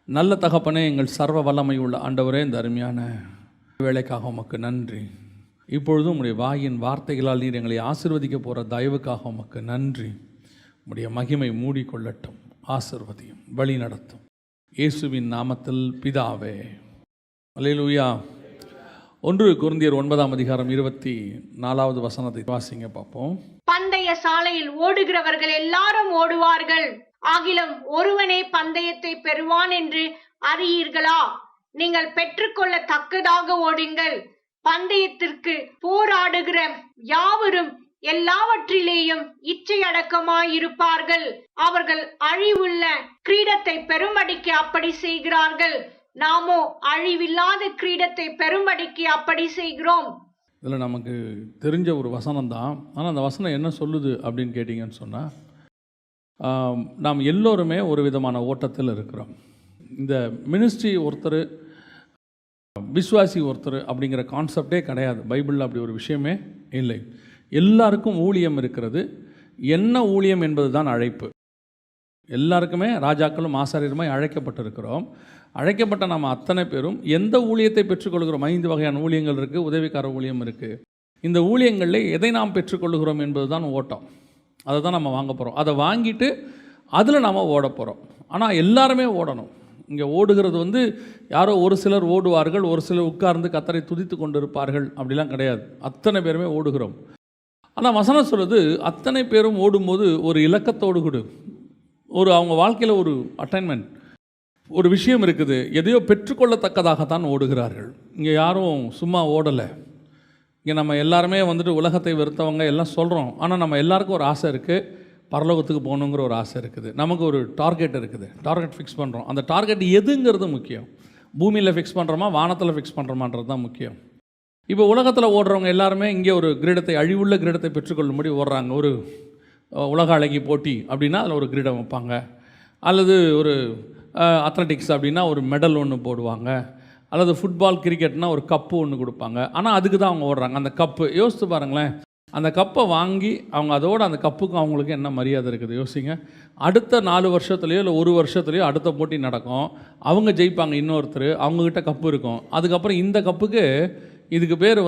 நல்ல தகப்பனே, எங்கள் சர்வ வல்லமை உள்ள ஆண்டவரே, இந்த அருமையான வேலைக்காக உமக்கு நன்றி. இப்பொழுதும் உம்முடைய வாயின் வார்த்தைகளால் நீர் எங்களை ஆசீர்வதிக்க போகிற தயவுக்காக உமக்கு நன்றி. உம்முடைய மகிமை மூடிக்கொள்ளட்டும், ஆசீர்வதியும், வழி நடத்தும். இயேசுவின் நாமத்தில் பிதாவே, அல்லேலூயா. 1 கொரிந்தியர் 9:24 வசனத்தை வாசிங்க பார்ப்போம். பந்தய சாலையில் ஓடுகிறவர்கள் எல்லாரும் ஓடுவார்கள், ஆகிலும் ஒருவனே பந்தயத்தை பெறுவான் என்று அறியீர்களா? நீங்கள் பெற்றுக்கொள்ள தக்கதாக ஓடுங்கள். பந்தயத்திற்கு போராடுகிற யாவரும் எல்லாவற்றிலேயும் இச்சையடக்கமாயிருப்பார்கள். அவர்கள் அழிவுள்ள கிரீடத்தை பெறும்படிக்கு அப்படி செய்கிறார்கள், நாமோ அழிவில்லாத கிரீடத்தை பெறும்படிக்கு அப்படி செய்கிறோம். இதில் நமக்கு தெரிஞ்ச ஒரு வசனம் தான். ஆனால் அந்த வசனம் என்ன சொல்லுது அப்படின்னு கேட்டிங்கன்னு சொன்னால், நாம் எல்லோருமே ஒரு விதமான ஓட்டத்தில் இருக்கிறோம். இந்த மினிஸ்ட்ரி ஒருத்தர், விசுவாசி ஒருத்தர் அப்படிங்கிற கான்செப்டே கிடையாது. பைபிளில் அப்படி ஒரு விஷயமே இல்லை. எல்லாருக்கும் ஊழியம் இருக்கிறது. என்ன ஊழியம் என்பது தான் அழைப்பு. எல்லாருக்குமே ராஜாக்களும் ஆசாரியருமாய் அழைக்கப்பட்டிருக்கிறோம். அழைக்கப்பட்ட நாம் அத்தனை பேரும் எந்த ஊழியத்தை பெற்றுக்கொள்கிறோம்? 5 வகையான ஊழியங்கள் இருக்குது. உதவிக்கார ஊழியம் இருக்குது. இந்த ஊழியங்களில் எதை நாம் பெற்றுக்கொள்கிறோம் என்பது தான் ஓட்டம். அதை தான் நம்ம வாங்க போகிறோம். அதை வாங்கிட்டு அதில் நாம் ஓட போகிறோம். ஆனால் எல்லாருமே ஓடணும். இங்கே ஓடுகிறது யாரோ ஒரு சிலர் ஓடுவார்கள், ஒரு சிலர் உட்கார்ந்து கர்த்தரை துதித்து கொண்டு இருப்பார்கள், அப்படிலாம் கிடையாது. அத்தனை பேருமே ஓடுகிறோம். ஆனால் வசனம் சொல்லுது, அத்தனை பேரும் ஓடும்போது ஒரு இலக்கத்தோடு கூட, அவங்க வாழ்க்கையில் ஒரு அட்டைன்மெண்ட், ஒரு விஷயம் இருக்குது. எதையோ பெற்றுக்கொள்ளத்தக்கதாகத்தான் ஓடுகிறார்கள். இங்கே யாரும் சும்மா ஓடலை. இங்கே நம்ம எல்லாருமே உலகத்தை வெறுத்தவங்க எல்லாம் சொல்கிறோம். ஆனால் நம்ம எல்லாருக்கும் ஒரு ஆசை இருக்குது, பரலோகத்துக்கு போகணுங்கிற ஒரு ஆசை இருக்குது. நமக்கு ஒரு டார்கெட் இருக்குது, டார்கெட் ஃபிக்ஸ் பண்ணுறோம். அந்த டார்கெட் எதுங்கிறது முக்கியம். பூமியில் ஃபிக்ஸ் பண்ணுறோமா, வானத்தில் ஃபிக்ஸ் பண்ணுறோமான்றது தான் முக்கியம். இப்போ உலகத்தில் ஓடுறவங்க எல்லாருமே இங்கே ஒரு கிரீடத்தை, அழிவுள்ள கிரீடத்தை பெற்றுக்கொள்ளும்படி ஓடுறாங்க. ஒரு உலக அழகி போட்டி அப்படின்னா அதில் ஒரு கிரீடம் வைப்பாங்க, அல்லது ஒரு அத்லட்டிக்ஸ் அப்படின்னா ஒரு மெடல் ஒன்று போடுவாங்க, அல்லது ஃபுட்பால் கிரிக்கெட்னா ஒரு கப்பு ஒன்று கொடுப்பாங்க. ஆனால் அதுக்கு தான் அவங்க ஓடுறாங்க. அந்த கப்பு யோசித்து பாருங்களேன். அந்த கப்பை வாங்கி அவங்க அதோட அந்த கப்புக்கும் அவங்களுக்கு என்ன மரியாதை இருக்குது யோசிங்க. அடுத்த 4 வருஷத்துலையோ இல்லை 1 வருஷத்துலையோ அடுத்த போட்டி நடக்கும். அவங்க ஜெயிப்பாங்க, இன்னொருத்தர், அவங்கக்கிட்ட கப்பு இருக்கும். அதுக்கப்புறம் இந்த கப்புக்கு, இதுக்கு பேர்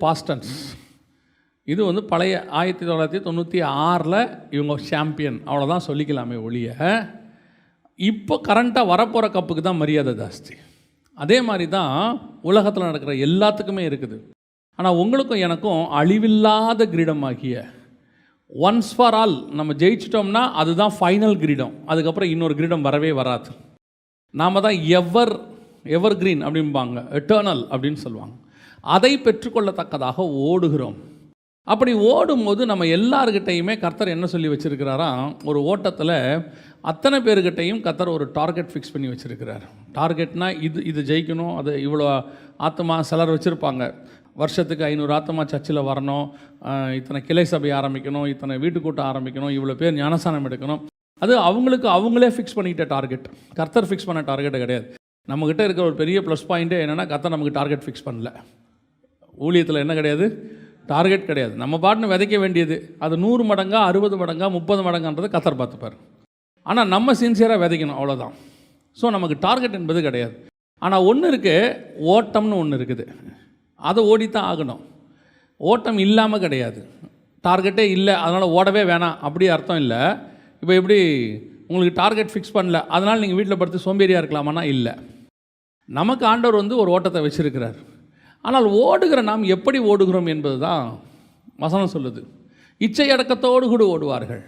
பாஸ்டன்ஸ். இது பழைய 1996 இவங்க சாம்பியன், அவ்வளோதான் சொல்லிக்கலாமே ஒழிய, இப்போ கரண்ட்டாக வரப்போகிற கப்புக்கு தான் மரியாதை ஜாஸ்தி. அதே மாதிரி தான் உலகத்தில் நடக்கிற எல்லாத்துக்குமே இருக்குது. ஆனால் உங்களுக்கும் எனக்கும் அழிவில்லாத கிரீடமாகிய ஒன்ஸ் ஃபார் ஆல் நம்ம ஜெயிச்சிட்டோம்னா அதுதான் ஃபைனல் கிரீடம். அதுக்கப்புறம் இன்னொரு கிரீடம் வரவே வராது. நாம் தான் எவர் கிரீன் அப்படிம்பாங்க, எட்டர்னல் அப்படின்னு சொல்லுவாங்க. அதை பெற்றுக்கொள்ளத்தக்கதாக ஓடுகிறோம். அப்படி ஓடும்போது நம்ம எல்லாருக்கிட்டையுமே கர்த்தர் என்ன சொல்லி வச்சுருக்கிறாராம், ஒரு ஓட்டத்தில் அத்தனை பேர்கிட்டையும் கர்த்தர் ஒரு டார்கெட் ஃபிக்ஸ் பண்ணி வச்சுருக்கிறார். டார்கெட்னால் இது ஜெயிக்கணும், அது இவ்வளோ ஆத்மா. சிலர் வச்சுருப்பாங்க, வருஷத்துக்கு 500 ஆத்மா சர்ச்சில் வரணும், இத்தனை கிளை சபை ஆரம்பிக்கணும், இத்தனை வீட்டுக்கூட்டம் ஆரம்பிக்கணும், இவ்வளோ பேர் ஞானஸ்தானம் எடுக்கணும். அது அவங்களே ஃபிக்ஸ் பண்ணிக்கிட்ட டார்கெட். கர்த்தர் ஃபிக்ஸ் பண்ண டார்கெட்டை கிடையாது. நம்மக்கிட்ட இருக்கிற ஒரு பெரிய ப்ளஸ் பாயிண்ட்டே என்னென்னா, கர்த்தர் நமக்கு டார்கெட் ஃபிக்ஸ் பண்ணல. ஊழியத்தில் என்ன கிடையாது, டார்கெட் கிடையாது. நம்ம பாட்டுன்னு விதைக்க வேண்டியது. அது 100 மடங்கா 60 மடங்கா 30 மடங்கான்றது கர்த்தர் பார்த்துப்பார். ஆனால் நம்ம சின்சியராக விதைக்கணும், அவ்வளோதான். ஸோ நமக்கு டார்கெட் என்பது கிடையாது. ஆனால் ஒன்று இருக்குது, ஓட்டம்னு ஒன்று இருக்குது. அதை ஓடித்தான் ஆகணும். ஓட்டம் இல்லாமல் கிடையாது. டார்கெட்டே இல்லை அதனால் ஓடவே வேணாம் அப்படி அர்த்தம் இல்லை. இப்போ எப்படி உங்களுக்கு டார்கெட் ஃபிக்ஸ் பண்ணல அதனால் நீங்கள் வீட்டில் படுத்து சோம்பேறியாக இருக்கலாமான்னா இல்லை. நமக்கு ஆண்டவர் ஒரு ஓட்டத்தை வச்சுருக்கிறார். ஆனால் ஓடுகிற நாம் எப்படி ஓடுகிறோம் என்பது தான் வசனம் சொல்லுது. இச்சை அடக்கத்தோடு கூட ஓடுவார்கள்.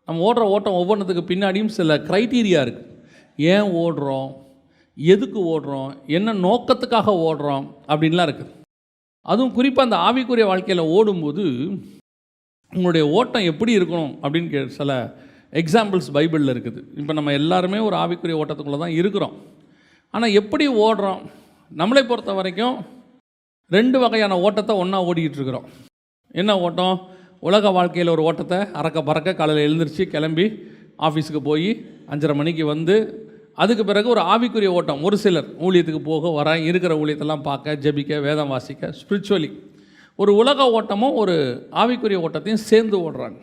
நம்ம ஓடுற ஓட்டம் ஒவ்வொன்றதுக்கு பின்னாடியும் சில க்ரைட்டீரியா இருக்குது. ஏன் ஓடுறோம், எதுக்கு ஓடுறோம், என்ன நோக்கத்துக்காக ஓடுறோம் அப்படின்லாம் இருக்குது. அதுவும் குறிப்பாக அந்த ஆவிக்குரிய வாழ்க்கையில் ஓடும்போது உங்களுடைய ஓட்டம் எப்படி இருக்கணும் அப்படின்னு சில எக்ஸாம்பிள்ஸ் பைபிளில் இருக்குது. இப்போ நம்ம எல்லாருமே ஒரு ஆவிக்குரிய ஓட்டத்துக்குள்ளே தான் இருக்கிறோம். ஆனால் எப்படி ஓடுறோம், நம்மளை பொறுத்த வரைக்கும் 2 வகையான ஓட்டத்தை ஒன்றா ஓடிக்கிட்டு இருக்கிறோம். என்ன ஓட்டம்? உலக வாழ்க்கையில் ஒரு ஓட்டத்தை அறக்க பறக்க காலையில் எழுந்திரிச்சு கிளம்பி ஆஃபீஸுக்கு போய் 5:30 மணிக்கு அதுக்கு பிறகு ஒரு ஆவிக்குரிய ஓட்டம். ஒரு சிலர் ஊழியத்துக்கு போக வர, இருக்கிற ஊழியத்தெல்லாம் பார்க்க, ஜெபிக்க, வேதம் வாசிக்க, ஸ்பிரிச்சுவலி ஒரு உலக ஓட்டமும் ஒரு ஆவிக்குரிய ஓட்டத்தையும் சேர்ந்து ஓடுறாங்க.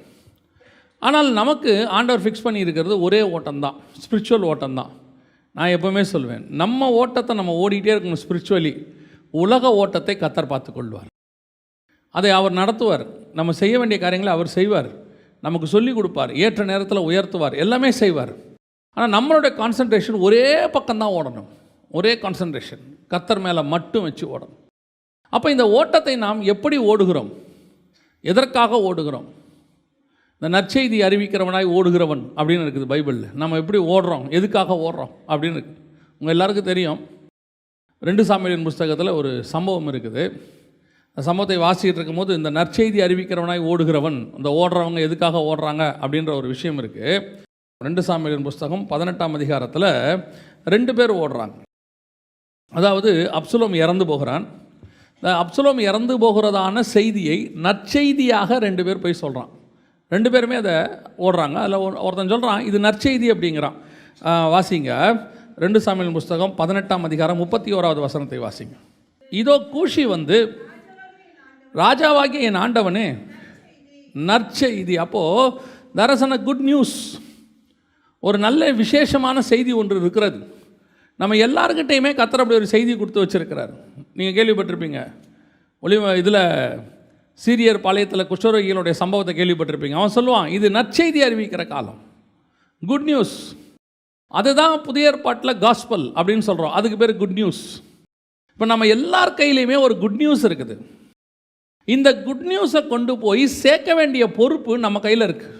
ஆனால் நமக்கு ஆண்டவர் ஃபிக்ஸ் பண்ணி இருக்கிறது ஒரே ஓட்டம்தான், ஸ்பிரிச்சுவல் ஓட்டம்தான். நான் எப்போவுமே சொல்வேன், நம்ம ஓட்டத்தை நம்ம ஓடிக்கிட்டே இருக்கணும் ஸ்பிரிச்சுவலி. உலக ஓட்டத்தை கர்த்தர் பார்த்து கொள்வார். அதை அவர் நடத்துவார். நம்ம செய்ய வேண்டிய காரியங்களை அவர் செய்வார். நமக்கு சொல்லிக் கொடுப்பார். ஏற்ற நேரத்தில் உயர்த்துவார். எல்லாமே செய்வார். ஆனால் நம்மளுடைய கான்சன்ட்ரேஷன் ஒரே பக்கம்தான் ஓடணும். ஒரே கான்சன்ட்ரேஷன் கர்த்தர் மேலே மட்டும் வச்சு ஓடணும். அப்போ இந்த ஓட்டத்தை நாம் எப்படி ஓடுகிறோம்? எதற்காக ஓடுகிறோம்? இந்த நற்செய்தி அறிவிக்கிறவனாய் ஓடுகிறவன் அப்படின்னு இருக்குது பைபிளில். நம்ம எப்படி ஓடுறோம், எதுக்காக ஓடுறோம் அப்படின்னு இருக்குது. உங்கள் எல்லாருக்கும் தெரியும், 2 சாமுவேலின் புஸ்தகத்தில் ஒரு சம்பவம் இருக்குது. அந்த சம்பவத்தை வாசிக்கிட்டு இருக்கும்போது இந்த நற்செய்தி அறிவிக்கிறவனாய் ஓடுகிறவன், இந்த ஓடுறவங்க எதுக்காக ஓடுறாங்க அப்படின்ற ஒரு விஷயம் இருக்குது. 2 சாமுவேலின் புஸ்தகம் 18ஆம் அதிகாரத்தில் 2 பேர் ஓடுறாங்க. அதாவது அப்சலோம் இறந்து போகிறான். இந்த அப்சலோம் இறந்து போகிறதான செய்தியை நற்செய்தியாக 2 பேர் போய் சொல்கிறான். 2 பேருமே அதை ஓடுறாங்க. அதில் ஒருத்தன் சொல்கிறான் இது நற்செய்தி அப்படிங்கிறான். வாசிங்க 2 சாமுவேலின் புஸ்தகம் 18ஆம் அதிகாரம் 31வது வசனத்தை வாசிங்க. இதோ கூஷி வந்து, ராஜாவாகிய என் ஆண்டவனே, நற்செய்தி. அப்போது தரசன குட் நியூஸ், ஒரு நல்ல விசேஷமான செய்தி ஒன்று இருக்கிறது. நம்ம எல்லாருக்கிட்டையுமே கர்த்தர் அப்படி ஒரு செய்தி கொடுத்து வச்சுருக்கிறார். நீங்கள் கேள்விப்பட்டிருப்பீங்க, இதில் சீரியர் பாளையத்தில் குஷ்டரோகிகளுடைய சம்பவத்தை கேள்விப்பட்டிருப்பீங்க. அவன் சொல்லுவான் இது நற்செய்தி அறிவிக்கிற காலம், குட் நியூஸ். அதுதான் புதிய ஏற்பாட்டில் காஸ்பல் அப்படின்னு சொல்கிறோம். அதுக்கு பேர் குட் நியூஸ். இப்போ நம்ம எல்லார் கையிலையுமே ஒரு குட் நியூஸ் இருக்குது. இந்த குட் நியூஸை கொண்டு போய் சேர்க்க வேண்டிய பொறுப்பு நம்ம கையில் இருக்குது.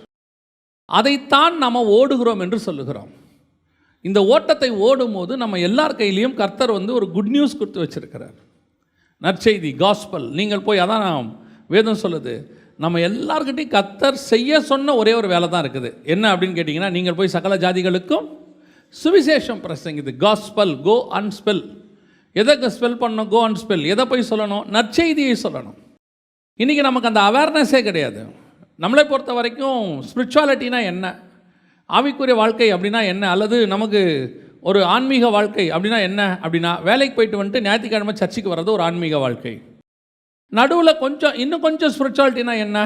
அதைத்தான் நம்ம ஓடுகிறோம் என்று சொல்லுகிறோம். இந்த ஓட்டத்தை ஓடும்போது நம்ம எல்லார் கையிலையும் கர்த்தர் வந்து ஒரு குட் நியூஸ் கொடுத்து வச்சிருக்கிறார். நற்செய்தி, காஸ்பல். நீங்கள் போய், அதான் வேதம் சொல்லுது, நம்ம எல்லார்கிட்டையும் கர்த்தர் செய்ய சொன்ன ஒரே ஒரு வேலை தான் இருக்குது. என்ன அப்படின்னு கேட்டிங்கன்னா, நீங்கள் போய் சகல ஜாதிகளுக்கும் சுவிசேஷம் பிரசங்கிது. Gospel, go and spell. எதை ஸ்பெல் பண்ணணும்? Go and spell. எதை போய் சொல்லணும்? நற்செய்தியை சொல்லணும். இன்றைக்கி நமக்கு அந்த அவேர்னஸே கிடையாது. நம்மளை பொறுத்த வரைக்கும் ஸ்பிரிச்சுவாலிட்டினா என்ன, ஆவிக்குரிய வாழ்க்கை அப்படின்னா என்ன, அல்லது நமக்கு ஒரு ஆன்மீக வாழ்க்கை அப்படின்னா என்ன அப்படின்னா, வேலைக்கு போயிட்டு வந்துட்டு ஞாயிற்றுக்கிழமை சர்ச்சுக்கு வர்றது ஒரு ஆன்மீக வாழ்க்கை. நடுவில் கொஞ்சம் இன்னும் கொஞ்சம் ஸ்பிரிச்சுவாலிட்டினா என்ன,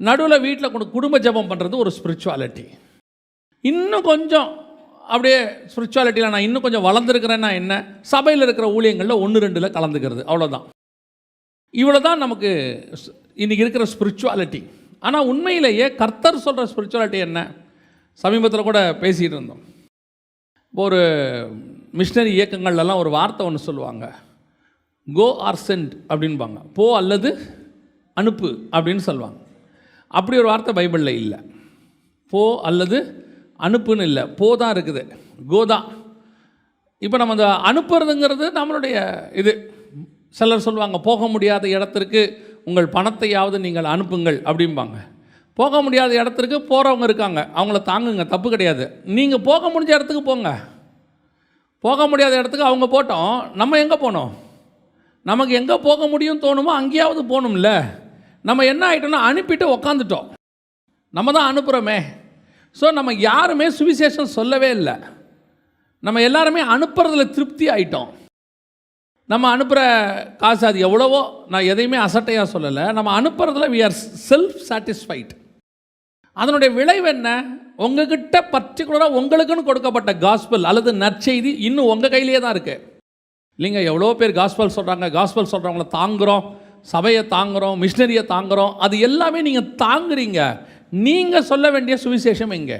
நடுவில் வீட்டில் குடும்ப ஜெபம் பண்ணுறது ஒரு ஸ்பிரிச்சுவாலிட்டி. இன்னும் கொஞ்சம் அப்படியே ஸ்பிரிச்சுவாலிட்டியில் நான் இன்னும் கொஞ்சம் வளர்ந்துருக்கிறேன்னா என்ன, சபையில் இருக்கிற ஊழியங்களில் 1-2 கலந்துக்கிறது, அவ்வளோதான். இவ்வளோ தான் நமக்கு இன்றைக்கி இருக்கிற ஸ்பிரிச்சுவாலிட்டி. ஆனால் உண்மையிலேயே கர்த்தர் சொல்கிற ஸ்பிரிச்சுவாலிட்டி என்ன? சமீபத்தில் கூட பேசிகிட்டு இருந்தோம். இப்போ ஒரு மிஷினரி இயக்கங்கள்லாம் ஒரு வார்த்தை ஒன்று சொல்லுவாங்க, கோ ஆர் சென்ட் அப்படின்பாங்க. போ அல்லது அனுப்பு அப்படின்னு சொல்லுவாங்க. அப்படி ஒரு வார்த்தை பைபிளில் இல்லை. போ அல்லது அனுப்புன்னு இல்லை, போ தான் இருக்குது, கோ தான். இப்போ நம்ம அந்த அனுப்புறதுங்கிறது நம்மளுடைய இது. சிலர் சொல்லுவாங்க, போக முடியாத இடத்திற்கு உங்கள் பணத்தையாவது நீங்கள் அனுப்புங்கள் அப்படிம்பாங்க. போக முடியாத இடத்துக்கு போகிறவங்க இருக்காங்க, அவங்கள தாங்குங்க, தப்பு கிடையாது. நீங்கள் போக முடிஞ்ச இடத்துக்கு போங்க. போக முடியாத இடத்துக்கு அவங்க போட்டோம், நம்ம எங்கே போனோம்? நமக்கு எங்கே போக முடியும் தோணுமோ அங்கேயாவது போகணும்ல. நம்ம என்ன ஆகிட்டோம்னா அனுப்பிட்டு உக்காந்துட்டோம். நம்ம தான் அனுப்புகிறோமே. ஸோ நம்ம யாருமே சுவிசேஷம் சொல்லவே இல்லை. நம்ம எல்லாருமே அனுப்புறதுல திருப்தி ஆகிட்டோம். நம்ம அனுப்புகிற காசு அது எவ்வளவோ, நான் எதையுமே அசட்டையாக சொல்லலை, நம்ம அனுப்புறதுல வி ஆர் செல்ஃப் சாட்டிஸ்ஃபைட். அதனுடைய விளைவு என்ன? உங்ககிட்ட பர்டிகுலராக உங்களுக்குன்னு கொடுக்கப்பட்ட காஸ்பல் அல்லது நற்செய்தி இன்னும் உங்கள் கையிலே தான் இருக்குது. இல்லைங்க, எவ்வளோ பேர் காஸ்பல் சொல்கிறாங்க, காஸ்பல் சொல்கிறவங்கள தாங்குகிறோம், சபையை தாங்குகிறோம், மிஷினரியை தாங்குகிறோம். அது எல்லாமே நீங்கள் தாங்குறீங்க. நீங்கள் சொல்ல வேண்டிய சுவிசேஷம் எங்கே?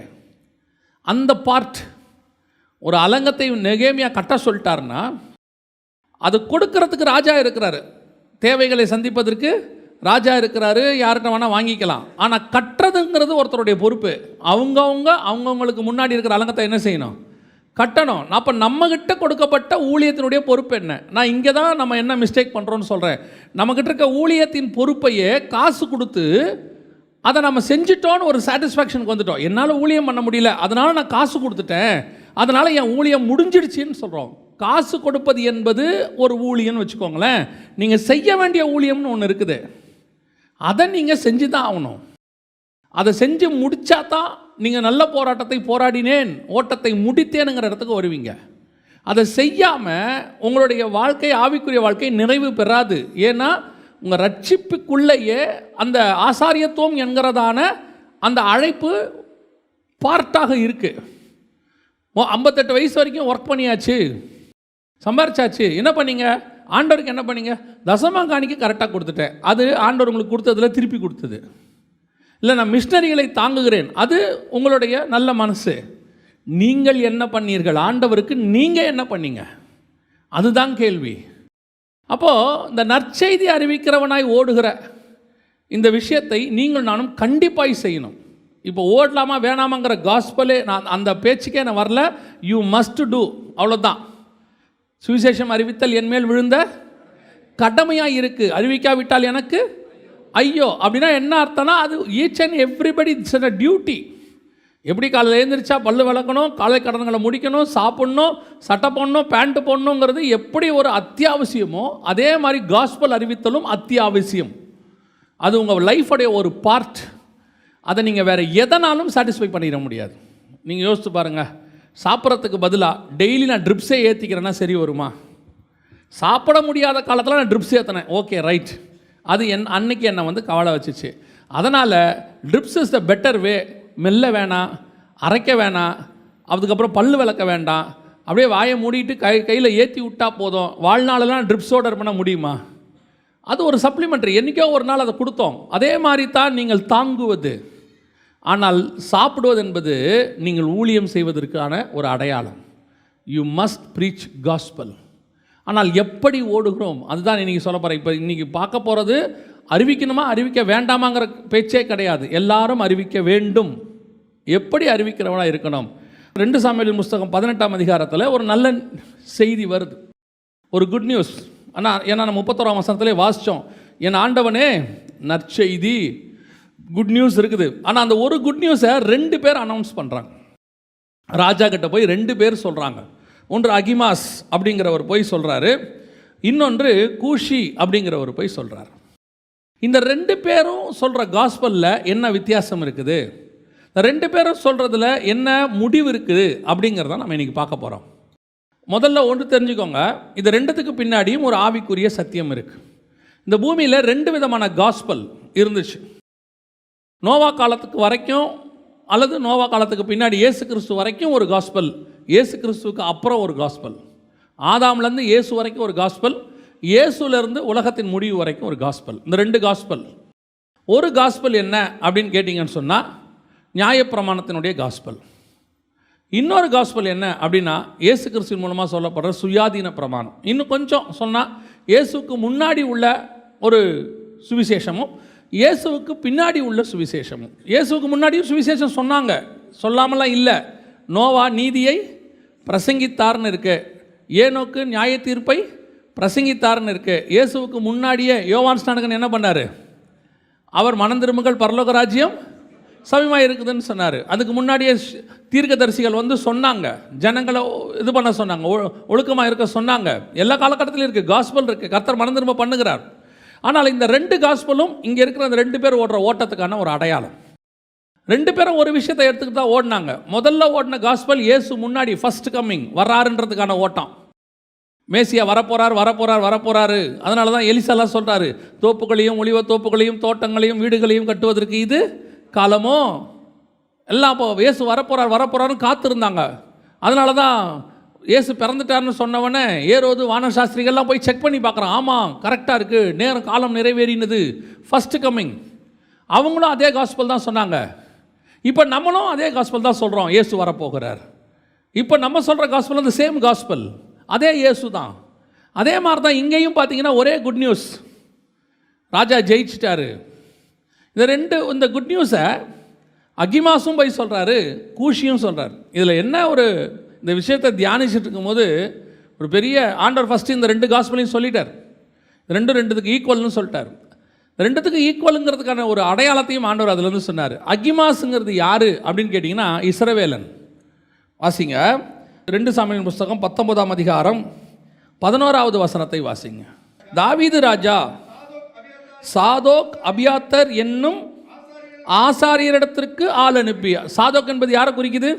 அந்த பார்ட். ஒரு அலங்கத்தை நெகேமியா கட்ட சொல்லிட்டாருன்னா அது கொடுக்கறதுக்கு ராஜா இருக்கிறாரு, தேவைகளை சந்திப்பதற்கு ராஜா இருக்கிறாரு, யார்கிட்ட வேணால் வாங்கிக்கலாம். ஆனால் கட்டுறதுங்கிறது ஒருத்தருடைய பொறுப்பு. அவங்கவுங்களுக்கு முன்னாடி இருக்கிற அலங்கத்தை என்ன செய்யணும்? கட்டணும். அப்போ நம்மக்கிட்ட கொடுக்கப்பட்ட ஊழியத்தினுடைய பொறுப்பு என்ன? நான் இங்கே தான் நம்ம என்ன மிஸ்டேக் பண்ணுறோன்னு சொல்கிறேன். நம்மக்கிட்ட இருக்க ஊழியத்தின் பொறுப்பையே காசு கொடுத்து அதை நம்ம செஞ்சிட்டோன்னு ஒரு சாட்டிஸ்ஃபேக்ஷனுக்கு வந்துட்டோம். என்னால் ஊழியம் பண்ண முடியல, அதனால் நான் காசு கொடுத்துட்டேன், அதனால் என் ஊழியம் முடிஞ்சிடுச்சின்னு சொல்கிறோம். காசு கொடுப்பது என்பது ஒரு ஊழியம்னு வச்சுக்கோங்களேன். நீங்கள் செய்ய வேண்டிய ஊழியம்னு ஒன்று இருக்குது, அதை நீங்கள் செஞ்சு தான் ஆகணும். அதை செஞ்சு முடித்தா தான் நீங்கள் நல்ல போராட்டத்தை போராடினேன், ஓட்டத்தை முடித்தேனுங்கிற இடத்துக்கு வருவீங்க. அதை செய்யாமல் உங்களுடைய வாழ்க்கை, ஆவிக்குரிய வாழ்க்கை நிறைவு பெறாது. ஏன்னா உங்கள் ரட்சிப்புக்குள்ளேயே அந்த ஆசாரியத்துவம் என்கிறதான அந்த அழைப்பு பார்ட்டாக இருக்குது. 58 வயசு வரைக்கும் ஒர்க் பண்ணியாச்சு, சம்பாரிச்சாச்சு, என்ன பண்ணீங்க? ஆண்டவருக்கு என்ன பண்ணீங்க? தசம காணிக்கை கரெக்டாக கொடுத்துட்டேன், அது ஆண்டவர் உங்களுக்கு கொடுத்ததில் திருப்பி கொடுத்தது. இல்லை நான் மிஷினரிகளை தாங்குகிறேன், அது உங்களுடைய நல்ல மனசு. நீங்கள் என்ன பண்ணீர்கள்? ஆண்டவருக்கு நீங்கள் என்ன பண்ணீங்க? அதுதான் கேள்வி. அப்போது இந்த நற்செய்தி அறிவிக்கிறவனாய் ஓடுகிற இந்த விஷயத்தை நீங்கள் நானும் கண்டிப்பாக செய்யணும். இப்போ ஓடலாமா வேணாமாங்கிற காஸ்பலே நான் அந்த பேச்சுக்கே நான் வரல. யூ மஸ்ட் டூ, அவ்வளோதான். சுவிசேஷம் அறிவித்தல் என்மேல் விழுந்த கடமையாக இருக்குது, அறிவிக்காவிட்டால் எனக்கு ஐயோ. அப்படின்னா என்ன அர்த்தம்னா, அது each and everybody it's a duty. எப்படி காலையில் எழுந்திரிச்சா பல்லு விளக்கணும், காலை கடன்களை முடிக்கணும், சாப்பிட்ணும், சட்டை போடணும், பேண்ட்டு போடணுங்கிறது எப்படி ஒரு அத்தியாவசியமோ அதே மாதிரி காஸ்பல் அறிவித்தலும் அத்தியாவசியம். அது உங்கள் லைஃபோடைய ஒரு பார்ட். அதை நீங்கள் வேறு எதனாலும் சாட்டிஸ்ஃபை பண்ணிட முடியாது. நீங்கள் யோசித்து பாருங்கள், சாப்பிட்றதுக்கு பதிலாக டெய்லி நான் ட்ரிப்ஸே ஏற்றிக்கிறேன்னா சரி வருமா? சாப்பிட முடியாத காலத்தில் நான் ட்ரிப்ஸ் ஏற்றினேன், ஓகே ரைட், அது அன்னைக்கு என்னை வந்து கவலை வச்சுச்சு. அதனால் drips is the better way. மெல்ல வேணாம், அரைக்க வேணாம், அதுக்கப்புறம் பல்லு விளக்க வேண்டாம், அப்படியே வாயை மூடிட்டு கையில் ஏற்றி விட்டால் போதும். வாழ்நாளெல்லாம் ட்ரிப்ஸ் ஆர்டர் பண்ண முடியுமா? அது ஒரு சப்ளிமெண்ட்ரி, என்றைக்கோ ஒரு நாள் அதை கொடுத்தோம். அதே மாதிரி தான் நீங்கள் தாங்குவது. ஆனால் சாப்பிடுவது என்பது நீங்கள் ஊழியம் செய்வதற்கான ஒரு அடையாளம். You must preach gospel. ஆனால் எப்படி ஓடுகிறோம் அதுதான் இன்றைக்கி சொல்ல போகிறேன். இப்போ இன்றைக்கி பார்க்க போகிறது அறிவிக்கணுமா அறிவிக்க வேண்டாமாங்கிற பேச்சே கிடையாது. எல்லாரும் அறிவிக்க வேண்டும். எப்படி அறிவிக்கிறவனாக இருக்கணும்? 2 சாமுவேல் புஸ்தகம் 18ஆம் அதிகாரத்தில் ஒரு நல்ல செய்தி வருது, ஒரு குட் நியூஸ். ஆனால் ஏன்னா நம்ம 31ஆம் வசனத்திலே வாசித்தோம், என் ஆண்டவனே நற்செய்தி, குட் நியூஸ் இருக்குது. ஆனால் அந்த ஒரு குட் நியூஸை 2 பேர் அனௌன்ஸ் பண்ணுறாங்க. ராஜா கிட்ட போய் 2 பேர் சொல்கிறாங்க. ஒன்று அகிமாஸ் அப்படிங்கிறவர் போய் சொல்கிறாரு, இன்னொன்று கூஷி அப்படிங்கிறவர் போய் சொல்கிறார். இந்த 2 பேரும் சொல்கிற காஸ்பலில் என்ன வித்தியாசம் இருக்குது, இந்த 2 பேரும் சொல்கிறதுல என்ன முடிவு இருக்குது அப்படிங்கிறத நம்ம இன்றைக்கி பார்க்க போகிறோம். முதல்ல ஒன்று தெரிஞ்சுக்கோங்க, இது 2த்துக்கு பின்னாடியும் ஒரு ஆவிக்குரிய சத்தியம் இருக்குது. இந்த பூமியில் 2 விதமான காஸ்பல் இருந்துச்சு. நோவா காலத்துக்கு வரைக்கும் அல்லது நோவா காலத்துக்கு பின்னாடி இயேசு கிறிஸ்து வரைக்கும் ஒரு காஸ்பல், இயேசு கிறிஸ்துவுக்கு அப்புறம் ஒரு காஸ்பல், ஆதாம்லேருந்து இயேசு வரைக்கும் ஒரு காஸ்பல், இயேசுலேருந்து உலகத்தின் முடிவு வரைக்கும் ஒரு காஸ்பல். இந்த 2 காஸ்பல். ஒரு காஸ்பல் என்ன அப்படின்னு கேட்டிங்கன்னு சொன்னால் நியாயப்பிரமாணத்தினுடைய காஸ்பல். இன்னொரு காஸ்பல் என்ன அப்படின்னா இயேசு கிறிஸ்துவின் மூலமாக சொல்லப்படுற சுயாதீன பிரமாணம். இன்னும் கொஞ்சம் சொன்னால் இயேசுக்கு முன்னாடி உள்ள ஒரு சுவிசேஷமும் இயேசுவுக்கு பின்னாடி உள்ள சுவிசேஷமும். இயேசுவுக்கு முன்னாடியும் சுவிசேஷம் சொன்னாங்க, சொல்லாமலாம் இல்லை. நோவா நீதியை பிரசங்கித்தார்னு இருக்கு, ஏனோக்கு நியாய தீர்ப்பை பிரசங்கித்தார்னு இருக்கு. இயேசுவுக்கு முன்னாடியே யோவான் ஸ்நானகன் என்ன பண்ணார்? அவர் மனம் திரும்புங்கள் பரலோக ராஜ்யம் சமயமாக இருக்குதுன்னு சொன்னார். அதுக்கு முன்னாடியே தீர்க்கதரிசிகள் வந்து சொன்னாங்க, ஜனங்களை இது பண்ண சொன்னாங்க, ஒழுக்கமாக இருக்க சொன்னாங்க. எல்லா காலகட்டத்திலும் இருக்குது, காஸ்பல் இருக்குது, கர்த்தர் மனம் திரும்ப பண்ணுகிறார். ஆனால் இந்த 2 காஸ்பலும் இங்கே இருக்கிற அந்த 2 பேர் ஓடுற ஓட்டத்துக்கான ஒரு அடையாளம். 2 பேரும் ஒரு விஷயத்தை எடுத்துக்கிட்டு தான் ஓடினாங்க. முதல்ல ஓடின காஸ்பல் இயேசு முன்னாடி ஃபர்ஸ்ட் கம்மிங் வர்றாருன்றதுக்கான ஓட்டம். மேசியா வரப்போறார் வரப்போறார் வரப்போறாரு. அதனால தான் எலிசாலாம் சொல்கிறாரு, தோப்புகளையும் ஒளிவ தோப்புகளையும் தோட்டங்களையும் வீடுகளையும் கட்டுவதற்கு இது காலமோ எல்லாம். அப்போ இயேசு வரப்போறார் வரப்போறாருன்னு காத்திருந்தாங்க. அதனால தான் இயேசு பிறந்துட்டார்னு சொன்னவனே ஏரோது வானசாஸ்திரிகள்லாம் போய் செக் பண்ணி பார்க்குறான். ஆமாம் கரெக்டாக இருக்குது, நேரம் காலம் நிறைவேறினது, ஃபஸ்ட்டு கம்மிங். அவங்களும் அதே காஸ்பல் தான் சொன்னாங்க. இப்போ நம்மளும் அதே காஸ்பல் தான் சொல்கிறோம், இயேசு வரப்போகிறார். இப்போ நம்ம சொல்கிற காஸ்பல் அந்த சேம் காஸ்பல், அதே இயேசு தான். அதே மாதிரி தான் இங்கேயும் பார்த்தீங்கன்னா ஒரே குட் நியூஸ், ராஜா ஜெயிச்சிட்டாரு. இந்த குட் நியூஸை அகிமாஸும் போய் சொல்கிறாரு, கூஷியும் சொல்கிறார். இதில் என்ன ஒரு இந்த விஷயத்தை தியானிச்சுட்டு இருக்கும்போது ஒரு பெரிய ஆண்டவர் ஃபஸ்ட்டு இந்த 2 காஸ்பலையும் சொல்லிட்டார். 2த்துக்கு ஈக்குவல்னு சொல்லிட்டார். 2த்துக்கு ஈக்குவலுங்கிறதுக்கான ஒரு அடையாளத்தையும் ஆண்டவர் அதில் சொன்னார். அகிமாஸுங்கிறது யார் அப்படின்னு கேட்டிங்கன்னா இஸ்ரவேலன். வாசிங்க 2 சாமுவேல் புஸ்தகம் 19ஆம் அதிகாரம் 11வது வசனத்தை வாசிங்க. தாவீது ராஜா சாதோக் அபியாத்தர் என்னும் ஆசாரியரிடத்திற்கு ஆள் அனுப்பிய. சாதோக் என்பது யாரை குறிக்குது?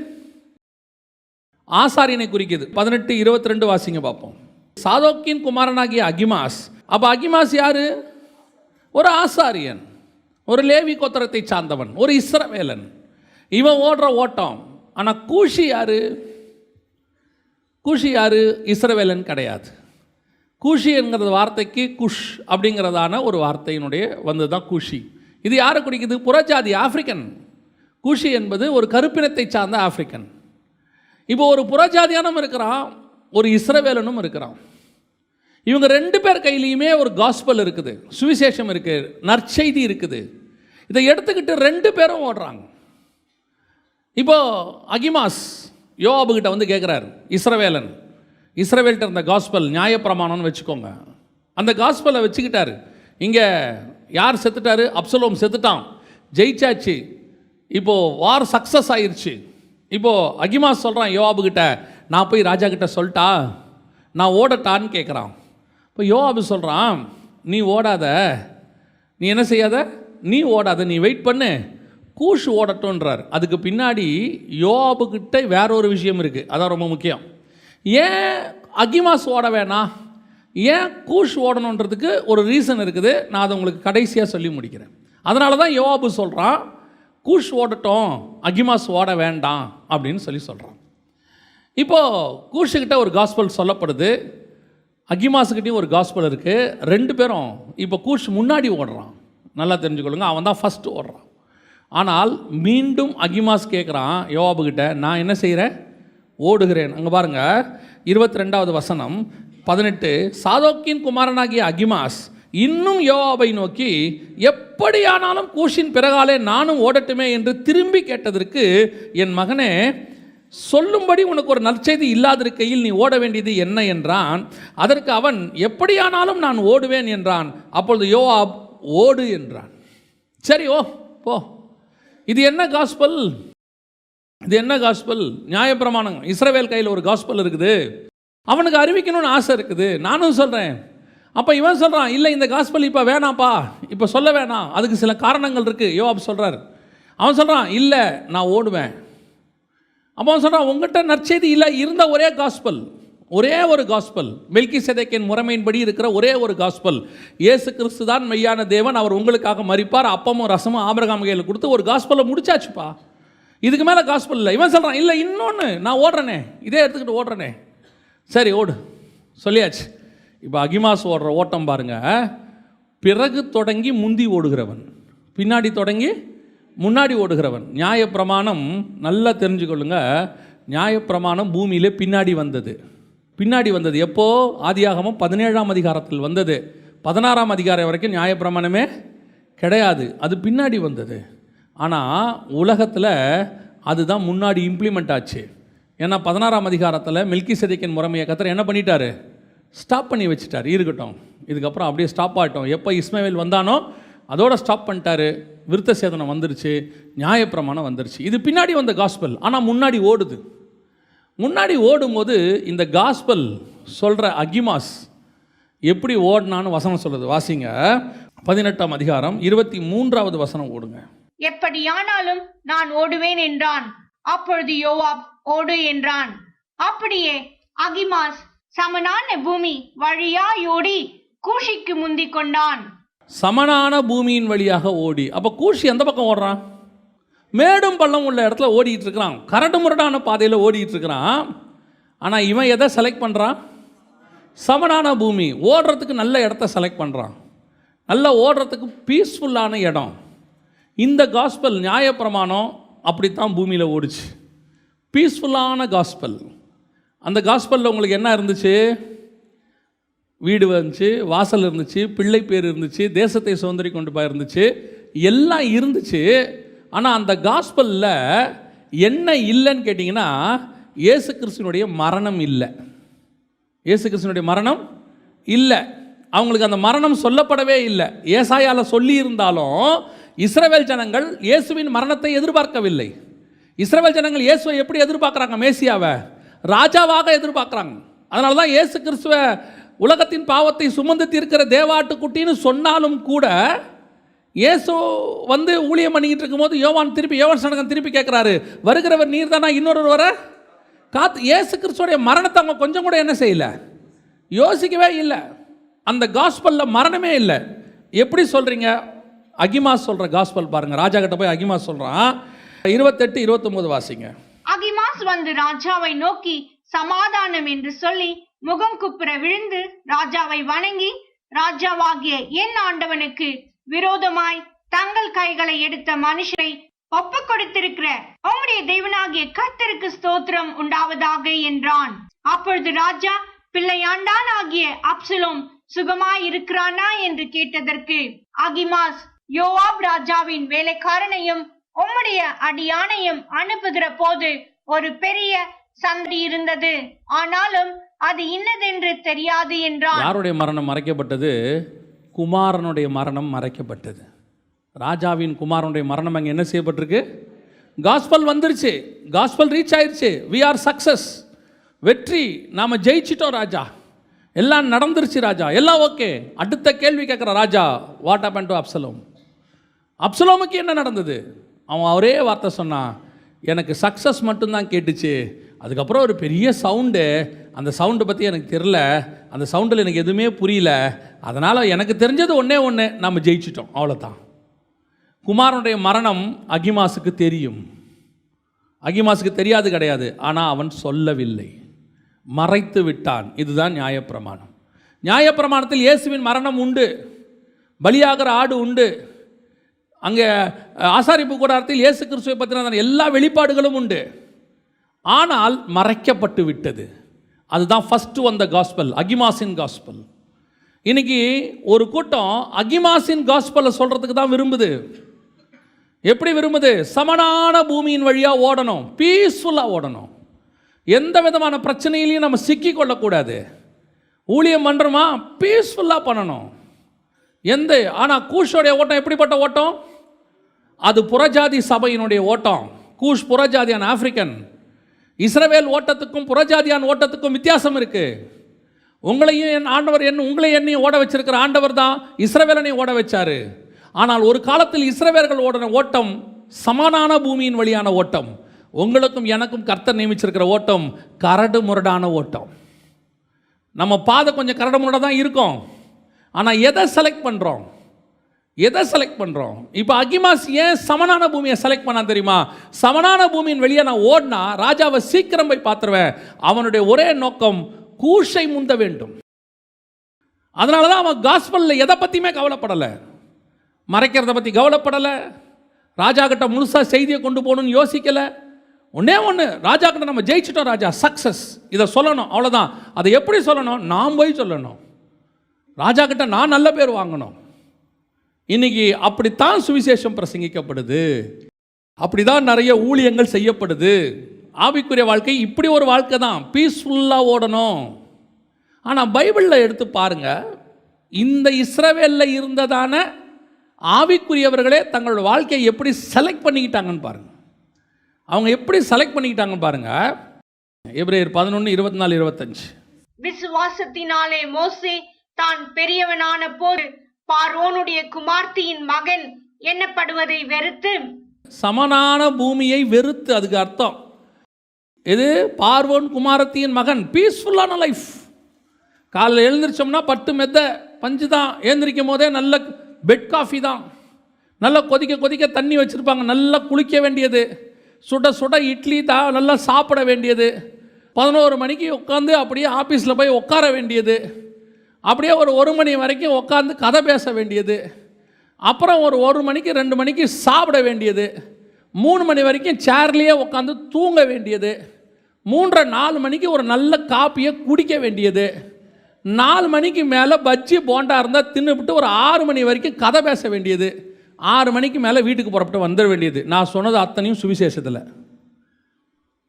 ஆசாரியனை குறிக்குது. 18-22 வாசிங்க பார்ப்போம். சாதோக்கின் குமாரனாகிய அகிமாஸ். அப்போ அகிமாஸ் யாரு? ஒரு ஆசாரியன், ஒரு லேவி கோத்திரத்தை சார்ந்தவன், ஒரு இஸ்ரவேலன். இவன் ஓடுற ஓட்டம். ஆனால் கூஷி யாரு? கூஷி யார்? இஸ்ரவேலன் கிடையாது. கூஷி என்கிற வார்த்தைக்கு குஷ் அப்படிங்கிறதான ஒரு வார்த்தையினுடைய வந்து தான் கூஷி. இது யாரை குறிக்குது? புறஜாதி ஆப்பிரிக்கன். கூஷி என்பது ஒரு கருப்பினத்தை சார்ந்த ஆப்பிரிக்கன். இப்போ ஒரு புறஜாதியானும் இருக்கிறான், ஒரு இஸ்ரவேலனும் இருக்கிறான். இவங்க ரெண்டு பேர் கையிலையுமே ஒரு காஸ்பல் இருக்குது, சுவிசேஷம் இருக்குது, நற்செய்தி இருக்குது. இதை எடுத்துக்கிட்டு ரெண்டு பேரும் ஓடுறாங்க. இப்போ அகிமாஸ் யோவாபுகிட்ட வந்து கேட்குறாரு, இஸ்ரவேலன், இஸ்ரவேல்கிட்ட இருந்த காஸ்பல் நியாயப்பிரமாணம்னு வச்சுக்கோங்க. அந்த காஸ்பலை வச்சுக்கிட்டாரு. இங்கே யார் செத்துட்டாரு? அப்சலோம் செத்துட்டான், ஜெயிச்சாச்சு, இப்போது வார் சக்ஸஸ் ஆயிடுச்சு. இப்போது அகிமாஸ் சொல்கிறான் யோவாபுகிட்ட, நான் போய் ராஜா கிட்ட சொல்லிட்டா, நான் ஓடட்டான்னு கேட்குறான். இப்போ யோவாபு சொல்கிறான், நீ ஓடாத, நீ என்ன செய்யாத, நீ ஓடாத, நீ வெயிட் பண்ணு, கூஷ் ஓடட்டும்ன்றார். அதுக்கு பின்னாடி யோவாபுக்கிட்ட வேற ஒரு விஷயம் இருக்குது, அதான் ரொம்ப முக்கியம். ஏன் அகிமாஸ் ஓட வேணாம், ஏன் கூஷ் ஓடணுன்றதுக்கு ஒரு ரீசன் இருக்குது. நான் அதை உங்களுக்கு கடைசியாக சொல்லி முடிக்கிறேன். அதனால தான் யோவாபு சொல்கிறான், கூஷ் ஓடட்டும், அகிமாஸ் ஓட வேண்டாம் அப்படின்னு சொல்கிறான். இப்போது கூஷுக்கிட்ட ஒரு காஸ்பல் சொல்லப்படுது, அகிமாஸுக்கிட்டையும் ஒரு காஸ்பல் இருக்குது. ரெண்டு பேரும் இப்போ கூஷ் முன்னாடி ஓடுறான். நல்லா தெரிஞ்சுக்கொள்ளுங்க, அவன் தான் ஃபஸ்ட்டு ஓடுறான். ஆனால் மீண்டும் அகிமாஸ் கேட்குறான் யோவாபுக்கிட்ட, நான் என்ன செய்கிறேன்? ஓடுகிறேன். அங்கே பாருங்கள் 22வது வசனம் 18. சாதோக்கின் குமாரனாகிய அகிமாஸ் இன்னும் யோவாபை நோக்கி, எப்படியானாலும் கூஷின் பிறகாலே நானும் ஓடட்டுமே என்று திரும்பி கேட்டதற்கு, என் மகனே, சொல்லும்படி உனக்கு ஒரு நற்செய்தி இல்லாதிருக்கையில் நீ ஓட வேண்டியது என்ன என்றான். அதற்கு அவன், எப்படியானாலும் நான் ஓடுவேன் என்றான். அப்பொழுது யோவாப், ஓடு என்றான். சரி, போ. இது என்ன காஸ்பல்? இது என்ன காஸ்பல்? நியாயப்பிரமாணம். இஸ்ரவேல் கையில் ஒரு காஸ்பல் இருக்குது, அவனுக்கு அறிவிக்கணும்னு ஆசை இருக்குது, நானும் சொல்கிறேன். அப்போ இவன் சொல்கிறான், இல்லை இந்த காஸ்பல் இப்போ வேணாப்பா, இப்போ சொல்ல வேணாம், அதுக்கு சில காரணங்கள் இருக்குது. யோவாப் சொல்கிறார். அவன் சொல்கிறான், இல்லை நான் ஓடுவேன். அப்போ அவன் சொல்கிறான், உங்கள்கிட்ட நற்செய்தி இல்லை, இருந்த ஒரே காஸ்பல், ஒரே ஒரு காஸ்பல், மெல்கிசேதேக்கின் முறைமையின்படி இருக்கிற ஒரே ஒரு காஸ்பல், இயேசு கிறிஸ்து தான் மெய்யான தேவன், அவர் உங்களுக்காக மரிப்பார், அப்பமும் ரசமும் ஆபிரகாம் கையில் கொடுத்து ஒரு காஸ்பலை முடிச்சாச்சுப்பா, இதுக்கு மேலே காஸ்பல் இல்லை. இவன் சொல்கிறான், இல்லை இன்னொன்று, நான் ஓடுறேனே, இதே எடுத்துக்கிட்டு ஓடுறேனே. சரி ஓடு, சொல்லியாச்சு. இப்போ அகிமாஸ் ஓடுற ஓட்டம் பாருங்க, பிறகு தொடங்கி முந்தி ஓடுகிறவன், பின்னாடி தொடங்கி முன்னாடி ஓடுகிறவன். நியாயப்பிரமாணம் நல்லா தெரிஞ்சுக்கொள்ளுங்க, நியாயப்பிரமாணம் பூமியிலே பின்னாடி வந்தது. பின்னாடி வந்தது எப்போ? ஆதியாகமம் 17ஆம் அதிகாரத்தில் வந்தது. 16ஆம் அதிகாரம் வரைக்கும் நியாயப்பிரமாணமே கிடையாது, அது பின்னாடி வந்தது. ஆனால் உலகத்தில் அதுதான் முன்னாடி இம்ப்ளிமெண்ட் ஆச்சு. ஏன்னா 16ஆம் அதிகாரத்தில் மெல்கிசேதேக்கின் முறைமையை கர்த்தர் என்ன பண்ணிட்டாரு? ஸ்டாப் பண்ணி வச்சுட்டார். இருக்கட்டும், இதுக்கப்புறம் அப்படியே ஸ்டாப் ஆகட்டும். எப்போ இஸ்மவேல் வந்தானோ அதோட ஸ்டாப் பண்ணிட்டாரு. விருத்த சேதனம் வந்துருச்சு, நியாயப்பிரமாணம் வந்துருச்சு. இது பின்னாடி வந்த காஸ்பல். ஆனால் முன்னாடி ஓடுது. முன்னாடி ஓடும்போது இந்த காஸ்பல் சொல்கிற அகிமாஸ் எப்படி ஓடினான்னு வசனம் சொல்லுது. வாசிங்க 18ஆம் அதிகாரம் 23வது வசனம் ஓடுங்க. எப்படியானாலும் நான் ஓடுவேன் என்றான். அப்பொழுது யோவாப், ஓடு என்றான். அப்படியே அகிமாஸ் சமனான பூமி வழியாய் ஓடி கூஷிக்கு முந்திக் கொண்டான். சமனான பூமியின் வழியாக ஓடி. அப்போ கூஷி எந்த பக்கம் ஓடுறான்? மேடும் பள்ளம் உள்ள இடத்துல ஓடிட்டு இருக்கிறான், கரடு முரடான பாதையில் ஓடிட்டு இருக்கிறான். ஆனால் இவன் எதை செலக்ட் பண்ணுறான்? சமனான பூமி, ஓடுறதுக்கு நல்ல இடத்த செலக்ட் பண்ணுறான், நல்லா ஓடுறதுக்கு பீஸ்ஃபுல்லான இடம். இந்த காஸ்பல் நியாயப்பிரமாணம் அப்படித்தான் பூமியில் ஓடிச்சு, பீஸ்ஃபுல்லான காஸ்பல். அந்த காஸ்பலில் உங்களுக்கு என்ன இருந்துச்சு? வீடு இருந்துச்சு, வாசல் இருந்துச்சு, பிள்ளை பேர் இருந்துச்சு, தேசத்தை சுதந்திரி கொண்டு போய் இருந்துச்சு, எல்லாம் இருந்துச்சு. ஆனால் அந்த காஸ்பலில் என்ன இல்லைன்னு கேட்டிங்கன்னா, இயேசு கிறிஸ்துனுடைய மரணம் இல்லை. இயேசு கிறிஸ்துனுடைய மரணம் இல்லை. அவங்களுக்கு அந்த மரணம் சொல்லப்படவே இல்லை. ஏசாயால சொல்லி இருந்தாலும் இஸ்ரவேல் ஜனங்கள் இயேசுவின் மரணத்தை எதிர்பார்க்கவில்லை. இஸ்ரவேல் ஜனங்கள் இயேசுவை எப்படி எதிர்பார்க்குறாங்க? மேசியாவை ராஜாவாக எதிர்பார்க்குறாங்க. அதனால தான் இயேசு கிறிஸ்துவ உலகத்தின் பாவத்தை சுமந்து தீர்க்கிற தேவாட்டுக்குட்டின்னு சொன்னாலும் கூட, இயேசு வந்து ஊழியம் பண்ணிக்கிட்டு இருக்கும்போது யோவான் ஸ்நானகன் திருப்பி கேட்குறாரு, வருகிறவர் நீர் தானா, இன்னொரு வர காத்து. இயேசு கிறிஸ்துவோடைய மரணத்தை அவங்க கொஞ்சம் கூட என்ன செய்யலை, யோசிக்கவே இல்லை. அந்த காஸ்பலில் மரணமே இல்லை. எப்படி சொல்கிறீங்க? அகிமாஸ் சொல்கிற காஸ்பல் பாருங்கள். ராஜா கிட்ட போய் அகிமாஸ் சொல்கிறான். 28, 29 வாசிங்க. அகிமாஸ் வந்து ராஜாவை நோக்கி, சமாதானம் என்று சொல்லி முகம் குப்புற விழுந்து ராஜாவை வணங்கி, ராஜாவாகிய என் ஆண்டவனுக்கு விரோதமாய் தங்கள் கைகளை எடுத்த மனுஷரை ஒப்பு கொடுத்திருக்கிற உம்முடைய தேவனாகிய கர்த்தருக்கு ஸ்தோத்திரம் உண்டாவதாக என்றான். அப்பொழுது ராஜா, பிள்ளையாண்டான் ஆகிய அப்சலோம் சுகமாய் இருக்கிறானா என்று கேட்டதற்கு அகிமாஸ், யோவாப் ராஜாவின் வேலைக்காரனையும் உம்முடைய அடியானையும் அனுப்புகிற போது ஒரு பெரிய சந்தடி இருந்தது, ஆனாலும் அது இன்னதென்று தெரியாது என்றான். யாருடைய மரணம் மறைக்கப்பட்டது? குமாரனுடைய மரணம் மறைக்கப்பட்டது. ராஜாவின் குமாரனுடைய மரணம் அங்கே என்ன செய்யப்பட்டிருக்கு? காஸ்பல் வந்துருச்சு, காஸ்பல் ரீச் ஆயிடுச்சு. வி ஆர் சக்சஸ், வெற்றி, நாம் ஜெயிச்சிட்டோம் ராஜா, எல்லாம் நடந்துருச்சு ராஜா, எல்லாம் ஓகே. அடுத்த கேள்வி கேட்குற ராஜா, வாட் ஹேப்பன் டு அப்சலோம்? அப்சலோமுக்கு என்ன நடந்தது? அவன் ஒரே வார்த்தை சொன்னான், எனக்கு சக்ஸஸ் மட்டும்தான் கேட்டுச்சு, அதுக்கப்புறம் ஒரு பெரிய சவுண்டு, அந்த சவுண்டை பற்றி எனக்கு தெரில, அந்த சவுண்டில் எனக்கு எதுவுமே புரியல, அதனால் எனக்கு தெரிஞ்சது ஒன்றே ஒன்று, நம்ம ஜெயிச்சிட்டோம், அவ்வளோதான். குமாரனுடைய மரணம் அகிமாஸுக்கு தெரியும். அகிமாஸுக்கு தெரியாது கிடையாது, ஆனால் அவன் சொல்லவில்லை, மறைத்து விட்டான். இதுதான் நியாயப்பிரமாணம். நியாயப்பிரமாணத்தில் இயேசுவின் மரணம் உண்டு, பலியாகிற ஆடு உண்டு, அங்கே ஆசாரிப்பு கூடாரத்தில் இயேசு கிறிஸ்துவை பற்றின எல்லா வெளிப்பாடுகளும் உண்டு, ஆனால் மறைக்கப்பட்டு விட்டது. அதுதான் ஃபஸ்ட்டு வந்த காஸ்பல், அகிமாஸின் காஸ்பல். இன்னைக்கு ஒரு கூட்டம் அகிமாஸின் காஸ்பலை சொல்கிறதுக்கு தான் விரும்புது. எப்படி விரும்புது? சமனான பூமியின் வழியாக ஓடணும், பீஸ்ஃபுல்லாக ஓடணும், எந்த விதமான பிரச்சனையிலையும் நம்ம சிக்கி கொள்ளக்கூடாது, ஊழியம் பண்ணுறோமா பீஸ்ஃபுல்லாக பண்ணணும். ஆனால் கூஷோடைய ஓட்டம் எப்படிப்பட்ட ஓட்டம்? அது புறஜாதி சபையினுடைய ஓட்டம். கூஷ் புறஜாதியான ஆப்பிரிக்கன். இஸ்ரவேல் ஓட்டத்துக்கும் புறஜாதியான ஓட்டத்துக்கும் வித்தியாசம் இருக்குது. உங்களையும் என்னையும் ஓட வச்சிருக்கிற ஆண்டவர் தான் இஸ்ரவேலனையும் ஓட வச்சார். ஆனால் ஒரு காலத்தில் இஸ்ரவேலர்கள் ஓடின ஓட்டம் சமனான பூமியின் வழியான ஓட்டம். உங்களுக்கும் எனக்கும் கர்த்தர் நியமிச்சிருக்கிற ஓட்டம் கரடு முரடான ஓட்டம். நம்ம பாதை கொஞ்சம் கரடு முரடாக தான் இருக்கும், ஆனால் எதை செலக்ட் பண்ணுறோம்? இப்போ அகிமாஸ் ஏன் சமனான பூமியை செலக்ட் பண்ணா தெரியுமா? சமனான பூமியின் வெளியே நான் ஓடினா ராஜாவை சீக்கிரம் போய் பார்த்துருவேன். அவனுடைய ஒரே நோக்கம் கூஷை முந்த வேண்டும். அதனால தான் அவன் காஸ்பலில் எதை பற்றியுமே கவலைப்படலை, மறைக்கிறத பற்றி கவலைப்படலை, ராஜா கிட்ட முழுசாக செய்தியை கொண்டு போகணும்னு யோசிக்கலை. ஒன்றே ஒன்று, ராஜா கிட்ட நம்ம ஜெயிச்சிட்டோம் ராஜா, சக்ஸஸ், இதை சொல்லணும், அவ்வளோதான். அதை எப்படி சொல்லணும்? நாம் போய் சொல்லணும், ராஜா கிட்ட நான் நல்ல பேர் வாங்கணும். இன்னைக்கு அப்படித்தான் சுவிசேஷம் பிரசங்கிக்கப்படுது, அப்படிதான் நிறைய ஊழியங்கள் செய்யப்படுது. ஆவிக்குரிய வாழ்க்கை இப்படி ஒரு வாழ்க்கை தான், பீஸ்ஃபுல்லாக ஓடணும். ஆனால் பைபிளில் எடுத்து பாருங்க, இந்த இஸ்ரவேலில் இருந்ததான ஆவிக்குரியவர்களே தங்களோட வாழ்க்கையை எப்படி செலக்ட் பண்ணிக்கிட்டாங்கன்னு பாருங்க. அவங்க எப்படி செலக்ட் பண்ணிக்கிட்டாங்கன்னு பாருங்க. எபிரேயர் 11:24-25. விசுவாசத்தினாலே மோசே தான் பெரியவனான போது பார்வோனுடைய குமார்த்தியின் மகன் எண்ணப்படுவதை வெறுத்து, சமனான பூமியை வெறுத்து, அதுக்கு அர்த்தம் இது பார்வோன் குமாரத்தியின் மகன். பீஸ்ஃபுல்லான லைஃப். காலையில் எழுந்திரிச்சோம்னா பட்டு மெத்த பஞ்சு தான், எழுந்திரிக்கும் போதே நல்ல பெட் காஃபி தான், நல்லா கொதிக்க தண்ணி வச்சுருப்பாங்க, நல்லா குளிக்க வேண்டியது, சுட சுட இட்லி தான் நல்லா சாப்பிட வேண்டியது, 11 மணிக்கு உட்காந்து அப்படியே ஆஃபீஸில் போய் உட்கார வேண்டியது, அப்படியே ஒரு 1 மணி வரைக்கும் உட்காந்து கதை பேச வேண்டியது, அப்புறம் ஒரு 1 மணிக்கு 2 மணிக்கு சாப்பிட வேண்டியது, 3 மணி வரைக்கும் சேர்லேயே உட்காந்து தூங்க வேண்டியது, 3-4 மணிக்கு ஒரு நல்ல காப்பியை குடிக்க வேண்டியது, 4 மணிக்கு மேலே பஜ்ஜி போண்டா இருந்தால் தின்னுபிட்டு ஒரு 6 மணி வரைக்கும் கதை பேச வேண்டியது, 6 மணிக்கு மேலே வீட்டுக்கு புறப்பட்டு வந்துட வேண்டியது. நான் சொன்னது அத்தனையும் சுவிசேஷத்தில்.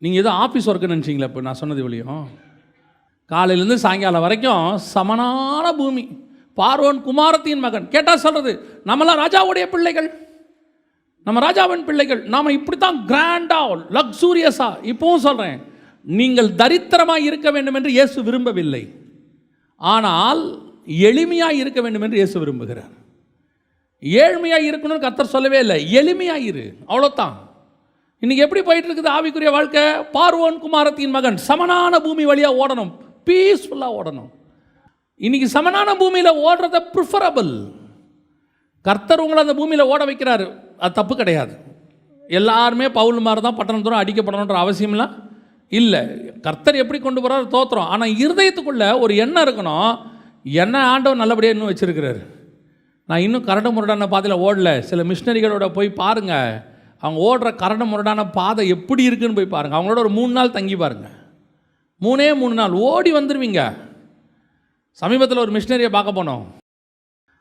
நீங்கள் எதோ ஆஃபீஸ் ஒர்க்குன்னு நினச்சிங்களா? இப்போ நான் சொன்னது இவ்வளியும் காலையிலேருந்து சாயங்காலம் வரைக்கும் சமனான பூமி, பார்வோன் குமாரத்தின் மகன். கேட்டால் சொல்கிறது, நம்மளாம் ராஜாவுடைய பிள்ளைகள், நம்ம ராஜாவின் பிள்ளைகள், நாம் இப்படி தான் கிராண்டாக லக்ஸூரியஸாக. இப்போவும் சொல்கிறேன், நீங்கள் தரித்திரமாக இருக்க வேண்டும் என்று இயேசு விரும்பவில்லை, ஆனால் எளிமையாக இருக்க வேண்டும் என்று இயேசு விரும்புகிறார். ஏழ்மையாக இருக்கணும்னு கர்த்தர் சொல்லவே இல்லை, எளிமையாக இரு, அவ்வளோதான். இன்றைக்கி எப்படி போயிட்டு இருக்குது ஆவிக்குரிய வாழ்க்கை? பார்வோன் குமாரத்தின் மகன், சமனான பூமி வழியாக ஓடணும், பீஸ்ஃபுல்லாக ஓடணும். இன்றைக்கி சமனான பூமியில் ஓடுறத ப்ரிஃபரபிள். கர்த்தர் உங்களை அந்த பூமியில் ஓட வைக்கிறாரு, அது தப்பு கிடையாது. எல்லாருமே பவுல் மாதிரி தான் பட்டணம் தூரம் அடிக்கப்படணுன்ற அவசியம்லாம் இல்லை. கர்த்தர் எப்படி கொண்டு போகிறார் தோத்துறோம். ஆனால் இருதயத்துக்குள்ளே ஒரு எண்ணம் இருக்கணும், என்ன ஆண்டவர் நல்லபடியாக இன்னும் வச்சுருக்கிறாரு, நான் இன்னும் கரடு முரடான பாதையில் ஓடல. சில மிஷினரிகளோட போய் பாருங்கள், அவங்க ஓடுற கரடு முரடான பாதை எப்படி இருக்குன்னு போய் பாருங்கள். அவங்களோட ஒரு 3 நாள் தங்கி பாருங்கள், 3 நாள் ஓடி வந்துடுவீங்க. சமீபத்தில் ஒரு மிஷினரியை பார்க்க போனோம்.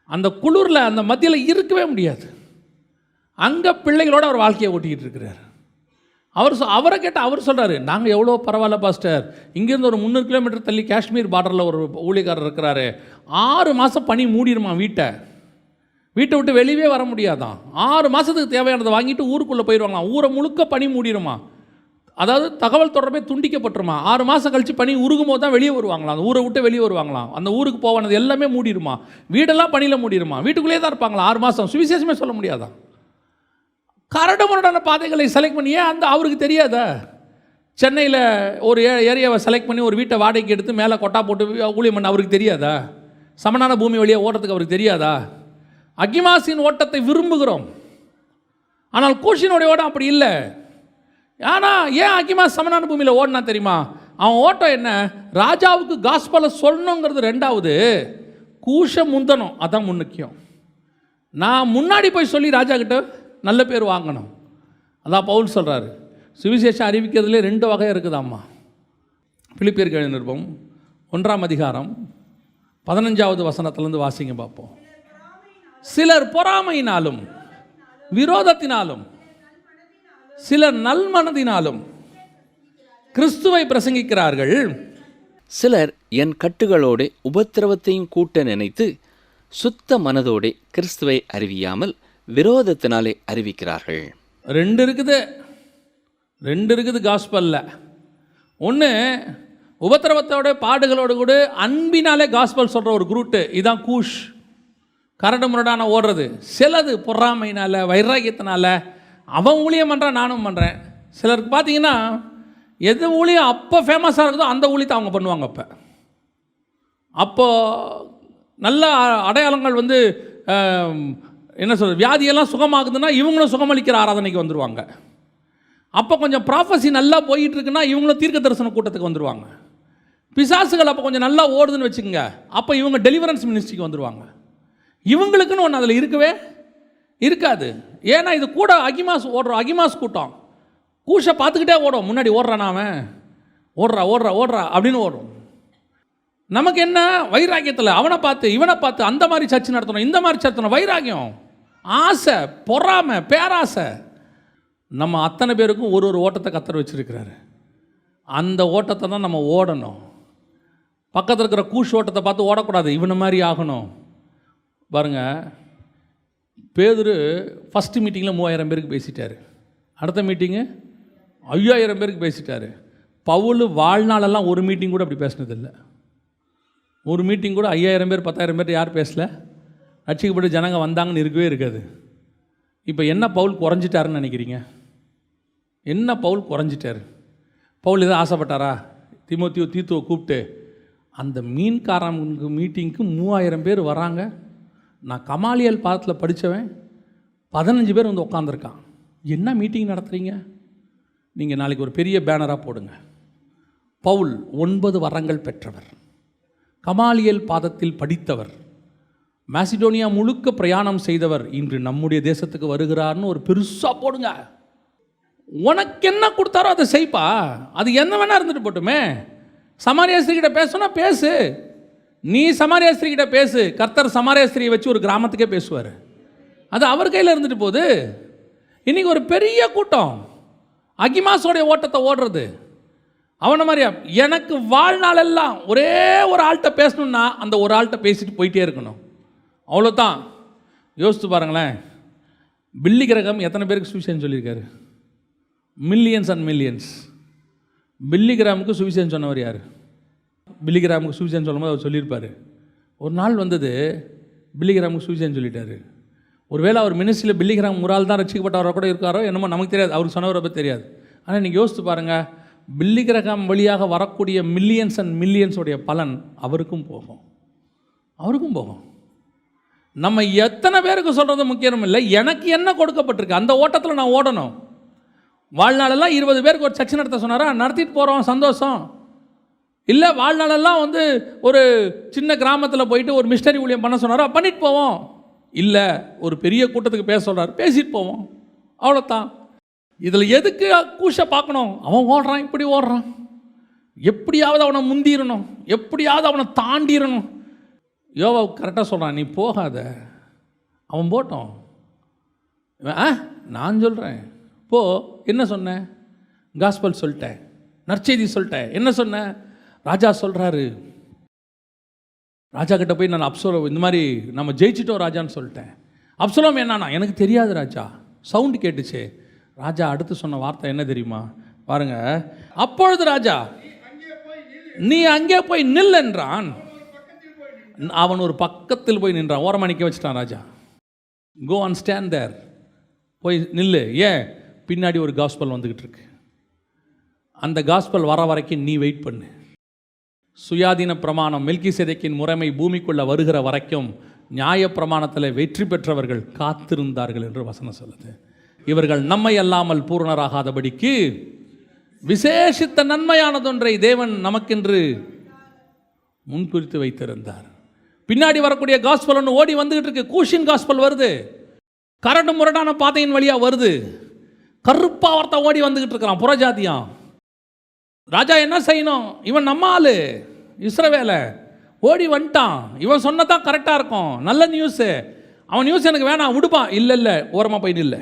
அந்த குளிரில் அந்த மத்தியில் இருக்கவே முடியாது. அங்கே பிள்ளைகளோடு அவர் வாழ்க்கையை ஓட்டிக்கிட்டு இருக்கிறார். அவரை கேட்டால் அவர் சொல்கிறாரு, நாங்கள் எவ்வளோ பரவாயில்ல பாஸ்டர், இங்கேருந்து ஒரு 300 கிலோமீட்டர் தள்ளி காஷ்மீர் பார்டரில் ஒரு ஊழியக்காரர் இருக்கிறாரு, 6 மாதம் பனி மூடிடுமா வீட்டை விட்டு வெளியே வர முடியாதான். 6 மாதத்துக்கு தேவையானதை வாங்கிட்டு ஊருக்குள்ளே போயிடுவாங்களாம். ஊரை முழுக்க பனி மூடிடுமா, அதாவது தகவல் தொடர்பே துண்டிக்கப்பட்டுருமா. 6 மாதம் கழித்து பனி உருகும் போது தான் வெளியே வருவாங்களாம், அந்த ஊரை விட்டு வெளியே வருவாங்களாம். அந்த ஊருக்கு போவானது எல்லாமே மூடிடுமா, வீடெல்லாம் பனியில் மூடிடுமா, வீட்டுக்குள்ளேயே தான் இருப்பாங்களா 6 மாதம். சுவிசேஷமே சொல்ல முடியாதான். கரடு முரடான பாதைகளை செலக்ட் பண்ணி ஏன் அவருக்கு தெரியாதா? சென்னையில் ஒரு ஏரியாவை செலக்ட் பண்ணி ஒரு வீட்டை வாடகைக்கு எடுத்து மேலே கொட்டா போட்டு ஊழியம் பண்ண அவருக்கு தெரியாதா? சமனான பூமி வழியாக ஓடுறதுக்கு அவருக்கு தெரியாதா? அகிமாசின் ஓட்டத்தை விரும்புகிறோம், ஆனால் கூஷினுடைய ஓட்டம் அப்படி இல்லை. ஆனால் ஏன் அகிமாஸ் சமனான பூமியில் ஓடினா தெரியுமா? அவன் ஓட்டம் என்ன, ராஜாவுக்கு காஸ்பலை சொல்லணுங்கிறது 2வது, கூஷ முந்தணும் அதான் முக்கியம். நான் முன்னாடி போய் சொல்லி ராஜா கிட்ட நல்ல பேர் வாங்கணும். அதான் பவுல் சொல்கிறாரு, சுவிசேஷம் அறிவிக்கிறதுலே 2 வகை இருக்குதாம்மா. பிலிப்பியருக்கு எழுதின நிருபம் 1ஆம் அதிகாரம் 15வது வசனத்திலேருந்து வாசிங்க பார்ப்போம். சிலர் பொறாமையினாலும் விரோதத்தினாலும் சிலர் நல்மனதினாலும் கிறிஸ்துவை பிரசங்கிக்கிறார்கள். சிலர் என் கட்டுகளோடு உபத்திரவத்தையும் கூட்ட நினைத்து சுத்த மனதோடு கிறிஸ்துவை அறிவியாமல் விரோதத்தினாலே அறிவிக்கிறார்கள். 2 இருக்குது காஸ்பல்ல. ஒன்று உபத்திரவத்தோட பாடுகளோடு கூட அன்பினாலே காஸ்பல் சொல்கிற ஒரு குரூட்டு, இதான் கூஷ், கரடு முரடான ஓடுறது. சிலது பொறாமையினால் வைராகியத்தினால அவன் ஊழியம் பண்ணுறான் நானும் பண்ணுறேன். சிலருக்கு பார்த்தீங்கன்னா எது ஊழியம் அப்போ ஃபேமஸாக இருக்குதோ அந்த ஊழியத்தை அவங்க பண்ணுவாங்க. அப்போ நல்ல அடையாளங்கள் வந்து என்ன சொல்கிறது, வியாதியெல்லாம் சுகமாகுதுன்னா இவங்களும் சுகமளிக்கிற ஆராதனைக்கு வந்துடுவாங்க. அப்போ கொஞ்சம் ப்ராஃபஸி நல்லா போயிட்டு இருக்குன்னா இவங்களும் தீர்க்க தரிசன கூட்டத்துக்கு வந்துடுவாங்க. பிசாசுகள் அப்போ கொஞ்சம் நல்லா ஓடுதுன்னு வச்சுக்கோங்க, அப்போ இவங்க டெலிவரன்ஸ் மினிஸ்ட்ரிக்கு வந்துடுவாங்க. இவங்களுக்குன்னு ஒன்று அதில் இருக்கவே இருக்காது. ஏன்னா இது கூட அகிமாஸ் ஓடுறோம், அகிமாஸ் கூட்டம் கூஷை பார்த்துக்கிட்டே ஓடும், முன்னாடி ஓடுறான் அவன் ஓடுறா அப்படின்னு ஓடும். நமக்கு என்ன வைராக்கியத்தில் அவனை பார்த்து இவனை பார்த்து அந்த மாதிரி சர்ச்சை நடத்தணும், இந்த மாதிரி நடத்தணும், வைராக்கியம், ஆசை, பொறாமை, பேராசை. நம்ம அத்தனை பேருக்கும் ஒரு ஓட்டத்தை கத்தர் வச்சுருக்கிறாரு. அந்த ஓட்டத்தை தான் நம்ம ஓடணும். பக்கத்தில் இருக்கிற கூஷ் ஓட்டத்தை பார்த்து ஓடக்கூடாது, இவனை மாதிரி ஆகணும். பாருங்கள், பேதுரு ஃபஸ்ட்டு மீட்டிங்கில் 3000 பேருக்கு பேசிட்டார், அடுத்த மீட்டிங்கு 5000 பேருக்கு பேசிட்டார். பவுல் வாழ்நாளெல்லாம் ஒரு மீட்டிங் கூட அப்படி பேசினதில்லை. ஒரு மீட்டிங் கூட 5000 பேர் 10,000 பேர் யார் பேசலை, ரட்சிக்கப்பட்டு ஜனங்க வந்தாங்கன்னு இருக்கவே இருக்காது. இப்போ என்ன பவுல் குறைஞ்சிட்டாருன்னு நினைக்கிறீங்க? என்ன பவுல் குறைஞ்சிட்டார்? பவுல் எதாவது ஆசைப்பட்டாரா? தீத்துவை கூப்பிட்டு அந்த மீன்காரங்க மீட்டிங்க்கு 3000 பேர் வராங்க, நான் கமாலியல் பாதத்தில் படித்தவன், 15 பேர் வந்து உட்காந்துருக்கான், என்ன மீட்டிங் நடத்துகிறீங்க? நீங்கள் நாளைக்கு ஒரு பெரிய பேனராக போடுங்க, பவுல் 9 வரங்கள் பெற்றவர், கமாலியல் பாதத்தில் படித்தவர், மாசிடோனியா முழுக்க பிரயாணம் செய்தவர், இன்று நம்முடைய தேசத்துக்கு வருகிறார்னு ஒரு பெருசாக போடுங்க. உனக்கு என்ன கொடுத்தாரோ அதை செய்ப்பா, அது என்ன வேணா இருந்துட்டு போட்டுமே. சமாரியாஸ்திரிகிட்ட பேசுனா பேசு, நீ சமாரியாஸ்திரிகிட்ட பேசு, கர்த்தர் சமாரியாஸ்திரியை வச்சு ஒரு கிராமத்துக்கே பேசுவார், அது அவர் கையில் இருந்துட்டு போகுது. இன்றைக்கி ஒரு பெரிய கூட்டம் அகிமாஸோடைய ஓட்டத்தை ஓடுறது. அவனை மாதிரியா எனக்கு வாழ்நாள் எல்லாம் ஒரே ஒரு ஆள்கிட்ட பேசணுன்னா அந்த ஒரு ஆள்கிட்ட பேசிட்டு போயிட்டே இருக்கணும், அவ்வளோதான். யோசித்து பாருங்களேன், பில்லி கிரகம் எத்தனை பேருக்கு சுவிசேஷம் சொல்லியிருக்காரு? Millions and millions. பில்லி கிராமுக்கு சுவிசேஷம் சொன்னவர் யார்? பில்லி கிராமுக்கு சுவிசேஷம் சொல்லும்போது அவர் சொல்லியிருப்பார். ஒரு நாள் வந்தது, பில்லி கிராமுக்கு சுவிசேஷம் சொல்லிட்டாரு. ஒருவேளை அவர் மினிஸ்ட்ரியில் பில்லி கிராம் ஒரு ஆள் தான் ரட்சிக்கப்பட்டவராக கூட இருக்காரோ என்னமோ, நமக்கு தெரியாது, அவருக்கு சொன்னவரை பற்றி தெரியாது. ஆனால் இன்றைக்கி யோசித்து பாருங்கள், பில்லி கிரகம் வழியாக வரக்கூடிய மில்லியன்ஸ் அண்ட் மில்லியன்ஸோடைய பலன் அவருக்கும் போகும், அவருக்கும் போகும். நம்ம எத்தனை பேருக்கு சொல்கிறது முக்கியம் இல்லை, எனக்கு என்ன கொடுக்கப்பட்டிருக்கு அந்த ஓட்டத்தில் நான் ஓடணும். வாழ்நாளெல்லாம் 20 பேருக்கு ஒரு சர்ச்சை நடத்த சொன்னாரா? நடத்திட்டு போகிறோம், சந்தோஷம். இல்லை வாழ்நாளெல்லாம் ஒரு சின்ன கிராமத்தில் போயிட்டு ஒரு மிஸ்டரி ஊழியம் பண்ண சொன்னாரா? பண்ணிட்டு போவோம். இல்லை ஒரு பெரிய கூட்டத்துக்கு பேச சொல்கிறார், பேசிட்டு போவோம், அவ்வளோதான். இதில் எதுக்கு கூஷ பார்க்கணும்? அவன் ஓடுறான், இப்படி ஓடுறான், எப்படியாவது அவனை முந்திரணும், எப்படியாவது அவனை தாண்டிடணும். யோவா கரெக்டாக சொல்கிறான், நீ போகாத, அவன் போட்டோம். நான் சொல்கிறேன் போ. என்ன சொன்னேன்? காஸ்பல் சொல்லிட்டேன், நற்செய்தி சொல்லிட்டேன். என்ன சொன்னேன்? ராஜா சொல்கிறாரு, ராஜா கிட்ட போய் நான் அப்சலோம் இந்த மாதிரி நம்ம ஜெயிச்சிட்டோம் ராஜான்னு சொல்லிட்டேன். அப்சலோம் என்னன்னா, எனக்கு தெரியாது ராஜா, சவுண்டு கேட்டுச்சு. ராஜா அடுத்து சொன்ன வார்த்தை என்ன தெரியுமா? பாருங்க, அப்பொழுது ராஜா நீ அங்கே போய் நில் என்றான். அவன் ஒரு பக்கத்தில் போய் நின்றான், ஓரமாக நிற்க வச்சுட்டான் ராஜா. கோ அண்ட் ஸ்டாண்ட் தேர், போய் நில்லு. ஏன்? பின்னாடி ஒரு காஸ்பல் வந்துக்கிட்டு இருக்கு. அந்த காஸ்பல் வர வரைக்கும் நீ வெயிட் பண்ணு. சுயாதீன பிரமாணம் மெல்கிசேதேக்கின் முறைமை பூமிக்குள்ள வருகிற வரைக்கும் நியாய பிரமாணத்தில் வெற்றி பெற்றவர்கள் காத்திருந்தார்கள் என்று வசனம் சொல்லுது. இவர்கள் நம்மை அல்லாமல் பூரணராகாதபடிக்கு விசேஷித்த நன்மையானதொன்றை தேவன் நமக்கென்று முன்குறித்து வைத்திருந்தார். பின்னாடி வரக்கூடிய காஸ்பல் ஒன்று ஓடி வந்துகிட்டு இருக்கு. கூஷின் காஸ்பல் வருது, கரடு முரடான பாதையின் வழியா வருது. கருப்பா வார்த்தை ஓடி வந்துகிட்டு இருக்கிறான், புறஜாதியான். ராஜா என்ன செய்யணும்? இவன் நம்ம ஆளு, இஸ்ரவேலை ஓடி வந்துட்டான், இவன் சொன்னதான் கரெக்டாக இருக்கும், நல்ல நியூஸு. அவன் நியூஸ் எனக்கு வேணாம், விடுப்பான். இல்லை இல்லை, ஓரமாக போய் நில்லை,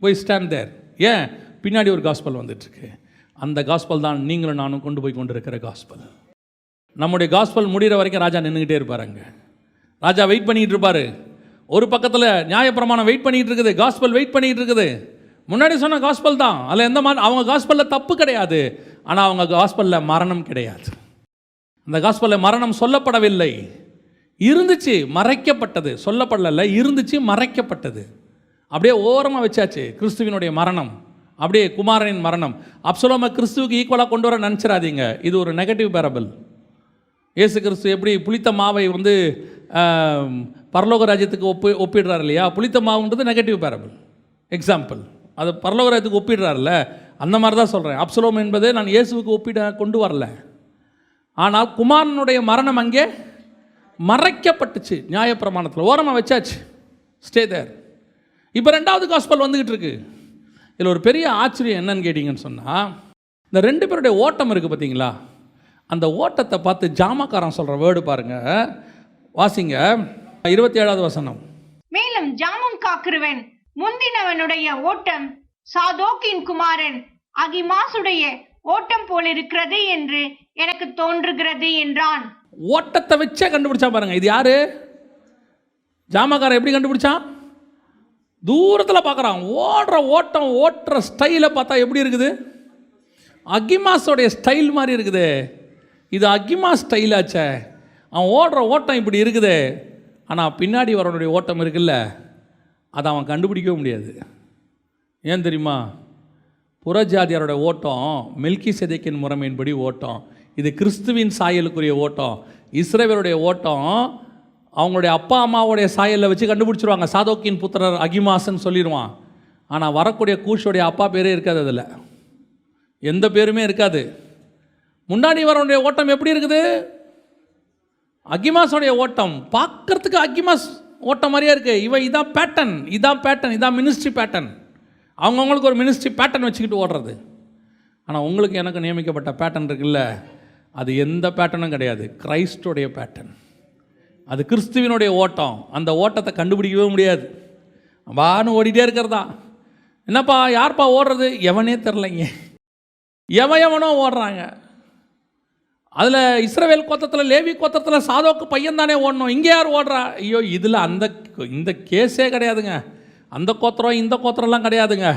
போய் ஸ்டாண்ட் தேர். ஏன்? பின்னாடி ஒரு காஸ்பல் வந்துட்டுருக்கு. அந்த காஸ்பல் தான் நீங்களும் நானும் கொண்டு போய் கொண்டு இருக்கிற காஸ்பல். நம்முடைய காஸ்பல் முடிகிற வரைக்கும் ராஜா நின்றுக்கிட்டே இருப்பாருங்க. ராஜா வெயிட் பண்ணிகிட்டு இருப்பார். ஒரு பக்கத்தில் நியாயப்பிரமாணம் வெயிட் பண்ணிகிட்டு இருக்குது, காஸ்பல் வெயிட் பண்ணிகிட்டு இருக்குது. முன்னாடி சொன்ன காஸ்பல் தான், அதில் எந்த மாதிரி அவங்க காஸ்பலில் தப்பு கிடையாது, ஆனால் அவங்க காஸ்பலில் மரணம் கிடையாது. அந்த காஸ்பலில் மரணம் சொல்லப்படவில்லை, இருந்துச்சு, மறைக்கப்பட்டது. சொல்லப்படலை, இருந்துச்சு, மறைக்கப்பட்டது. அப்படியே ஓரமாக வச்சாச்சு. கிறிஸ்துவினுடைய மரணம், அப்படியே குமாரனின் மரணம். அப்சலோமை கிறிஸ்துவுக்கு ஈக்குவலாக கொண்டு வர நினச்சிடாதீங்க. இது ஒரு நெகட்டிவ் பேரபிள். இயேசு கிறிஸ்து எப்படி புளித்த மாவை பரலோக ராஜ்யத்துக்கு ஒப்பிடுறாரு இல்லையா? புளித்த மாவுன்றது நெகட்டிவ் பேரபிள் எக்ஸாம்பிள். அது பரலோக ராஜ்யத்துக்கு ஒப்பிடுறாருல்ல, அந்த மாதிரி தான் சொல்கிறேன். அப்சலோம் என்பது நான் இயேசுவுக்கு ஒப்பிட கொண்டு வரல. ஆனால் குமாரனுடைய மரணம் அங்கே மறைக்கப்பட்டுச்சு, நியாயப்பிரமாணத்தில் ஓரமாக வச்சாச்சு. Stay there. இப்போ ரெண்டாவது காஸ்பல் வந்துக்கிட்டு இருக்கு. இதில் ஒரு பெரிய ஆச்சரியம் என்னன்னு கேட்டிங்கன்னு சொன்னால், இந்த 2 பேருடைய ஓட்டம் இருக்குது பார்த்தீங்களா? அந்த ஓட்டத்தை பார்த்து ஜாமக்காரன் சொல்கிற வேர்டு பாருங்க, வாசிங்க 27வது வசனம். மேலும் ஜாமம் காக்கிறவன் முந்தினவனுடைய ஓட்டம் சாதோக்கின் குமாரன் அகிமாசுடைய ஓட்டம் போல் இருக்கிறது என்று எனக்கு தோன்றுகிறது என்றான். ஓட்டத்தை வச்சே கண்டுபிடிச்சா பாருங்க. இது யாரு? ஜாமக்காரன் எப்படி கண்டுபிடிச்சான்? தூரத்தில் பார்க்குறான். ஓடுற ஓட்டம், ஓட்டுற ஸ்டைலை பார்த்தா எப்படி இருக்குது? அகிமாஸோடைய ஸ்டைல் மாதிரி இருக்குது. இது அகிமாஸ் ஸ்டைலாச்சே. அவன் ஓடுற ஓட்டம் இப்படி இருக்குது, ஆனால் பின்னாடி வரவனுடைய ஓட்டம் இருக்குல்ல, அதை அவன் கண்டுபிடிக்கவே முடியாது. ஏன் தெரியுமா? புறஜாதியாரோட ஓட்டம் மெல்கிசேதேக்கின் முறைமையின்படி ஓட்டம். இது கிறிஸ்துவின் சாயலுக்குரிய ஓட்டம். இஸ்ரவேலுடைய ஓட்டம் அவங்களுடைய அப்பா அம்மாவுடைய சாயலில் வச்சு கண்டுபிடிச்சிருவாங்க. சாதோக்கின் புத்திரர் அகிமாசன்னு சொல்லிடுவான். ஆனால் வரக்கூடிய கூஷோடைய அப்பா பேரே இருக்காது, அதில் எந்த பேருமே இருக்காது. முன்னாடி வரவனுடைய ஓட்டம் எப்படி இருக்குது? அகிமாஸோடைய ஓட்டம் பார்க்கறதுக்கு அகிமாஸ் ஓட்டம் மாதிரியே இருக்குது. இதான் பேட்டர்ன், இதான் மினிஸ்ட்ரி பேட்டர்ன். அவங்கவுங்களுக்கு ஒரு மினிஸ்ட்ரி பேட்டர்ன் வச்சுக்கிட்டு ஓடுறது. ஆனால் உங்களுக்கு எனக்கு நியமிக்கப்பட்ட பேட்டர்ன் இருக்குல்ல, அது எந்த பேட்டர்னும் கிடையாது. கிரைஸ்டோடைய பேட்டர்ன், அது கிறிஸ்துவினுடைய ஓட்டம். அந்த ஓட்டத்தை கண்டுபிடிக்கவே முடியாது. வான்னு ஓடிட்டே இருக்கிறதா. என்னப்பா யார்ப்பா ஓடுறது? எவனே தெரிலைங்க. எவனோ ஓடுறாங்க. அதில் இஸ்ரவேல் கோத்திரத்தில், லேவி கோத்திரத்தில் சாதோக்கு பையன் தானே ஓடணும். இங்கே யார் ஓடுறா? ஐயோ, இதில் இந்த கேஸே கிடையாதுங்க. அந்த கோத்திரம் இந்த கோத்திரம்லாம் கிடையாதுங்க.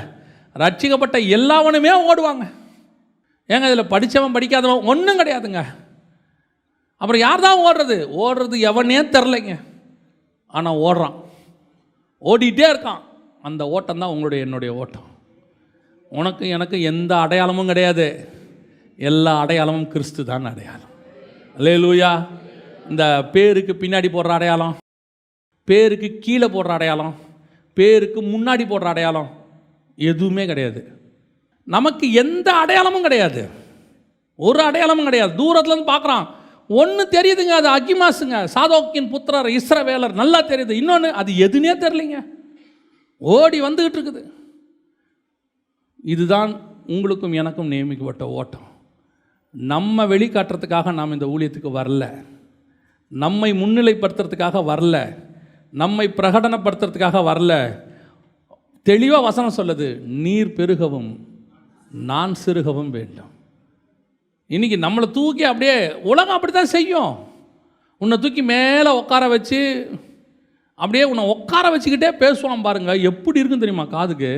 ரட்சிக்கப்பட்ட எல்லாவனுமே ஓடுவாங்க. ஏங்க இதில் படித்தவன் படிக்காதவன் ஒன்றும் கிடையாதுங்க. அப்புறம் யார் தான் ஓடுறது எவனே தெரிலைங்க. ஆனால் ஓடுறான், ஓடிட்டே இருக்கான். அந்த ஓட்டம் தான் உங்களுடைய என்னுடைய ஓட்டம். உனக்கு எனக்கு எந்த அடையாளமும் கிடையாது. எல்லா அடையாளமும் கிறிஸ்து தான் அடையாளம். அல்லேலூயா. இந்த பேருக்கு பின்னாடி போடுற அடையாளம், பேருக்கு கீழே போடுற அடையாளம், பேருக்கு முன்னாடி போடுற அடையாளம் எதுவுமே கிடையாது. நமக்கு எந்த அடையாளமும் கிடையாது, ஒரு அடையாளமும் கிடையாது. தூரத்துலேருந்து பார்க்குறான், ஒன்று தெரியுதுங்க, அது அகிமாஸுங்க, சாதோக்கின் புத்திரர் இஸ்ரவேலர், நல்லா தெரியுது. இன்னொன்று அது எதுனே தெரியலைங்க, ஓடி வந்துக்கிட்டு இருக்குது. இதுதான் உங்களுக்கும் எனக்கும் நியமிக்கப்பட்ட ஓட்டம். நம்ம வெளிக்காட்டுறதுக்காக நாம் இந்த ஊழியத்துக்கு வரல, நம்மை முன்னிலைப்படுத்துறதுக்காக வரல, நம்மை பிரகடனப்படுத்துறதுக்காக வரல. தெளிவாக வசனம் சொல்லுது, நீர் பெருகவும் நான் சிறுகவும் வேண்டும். இன்றைக்கி நம்மளை தூக்கி அப்படியே உலகம் அப்படி தான் செய்யும். உன்னை தூக்கி மேலே உட்கார வச்சு அப்படியே உன்னை உட்கார வச்சுக்கிட்டே பேசுவான் பாருங்க, எப்படி இருக்குன்னு தெரியுமா காதுக்கு?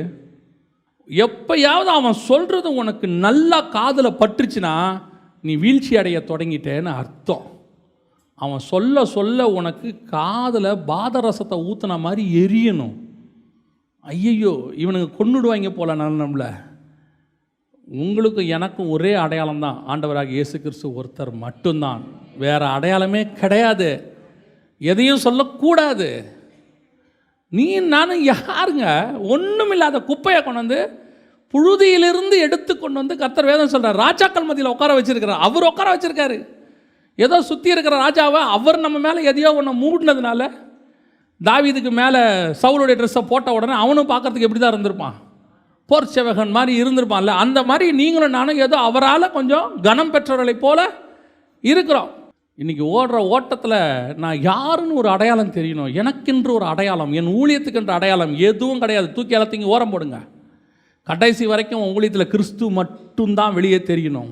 எப்பயாவது அவன் சொல்கிறது உனக்கு நல்லா காதில் பட்டுருச்சுன்னா நீ வீழ்ச்சி அடைய தொடங்கிட்டேன்னு அர்த்தம். அவன் சொல்ல சொல்ல உனக்கு காதில் பாதரசத்தை ஊற்றின மாதிரி எரியணும். ஐயையோ இவனுக்கு கொன்னுடுவாங்க போல நம்மளை. உங்களுக்கு எனக்கும் ஒரே அடையாளம் தான், ஆண்டவராக இயேசு கிறிஸ்து ஒருத்தர் மட்டும்தான், வேறு அடையாளமே கிடையாது. எதையும் சொல்லக்கூடாது. நீ நானும் யாருங்க? ஒன்றும் இல்லாத குப்பையை கொண்டு வந்து புழுதியிலிருந்து எடுத்து கொண்டு வந்து கர்த்தர் வேதம் சொல்கிறார், ராஜாக்கள் மத்தியில் உட்கார வச்சிருக்கிறார். அவர் உட்கார வச்சிருக்காரு. ஏதோ சுற்றி இருக்கிற ராஜாவை அவர் நம்ம மேலே எதையோ ஒன்று மூடினதுனால, தாவீதுக்கு மேலே சவுலுடைய ட்ரெஸ்ஸை போட்ட உடனே அவனும் பார்க்கறதுக்கு எப்படி தான் இருந்திருப்பான், போர் சேவகன் மாதிரி இருந்திருப்பான்ல. அந்த மாதிரி நீங்களும் நானும் ஏதோ அவரால் கொஞ்சம் கனம் பெற்றவர்களை போல இருக்கிறோம். இன்றைக்கி ஓடுற ஓட்டத்தில் நான் யாருன்னு ஒரு அடையாளம் தெரியணும். எனக்கென்று ஒரு அடையாளம், என் ஊழியத்துக்குன்ற அடையாளம் எதுவும் கிடையாது. தூக்கி எல்லாத்தையும் ஓரம் போடுங்க. கடைசி வரைக்கும் உன் ஊழியத்தில் கிறிஸ்து மட்டும்தான் வெளியே தெரியணும்,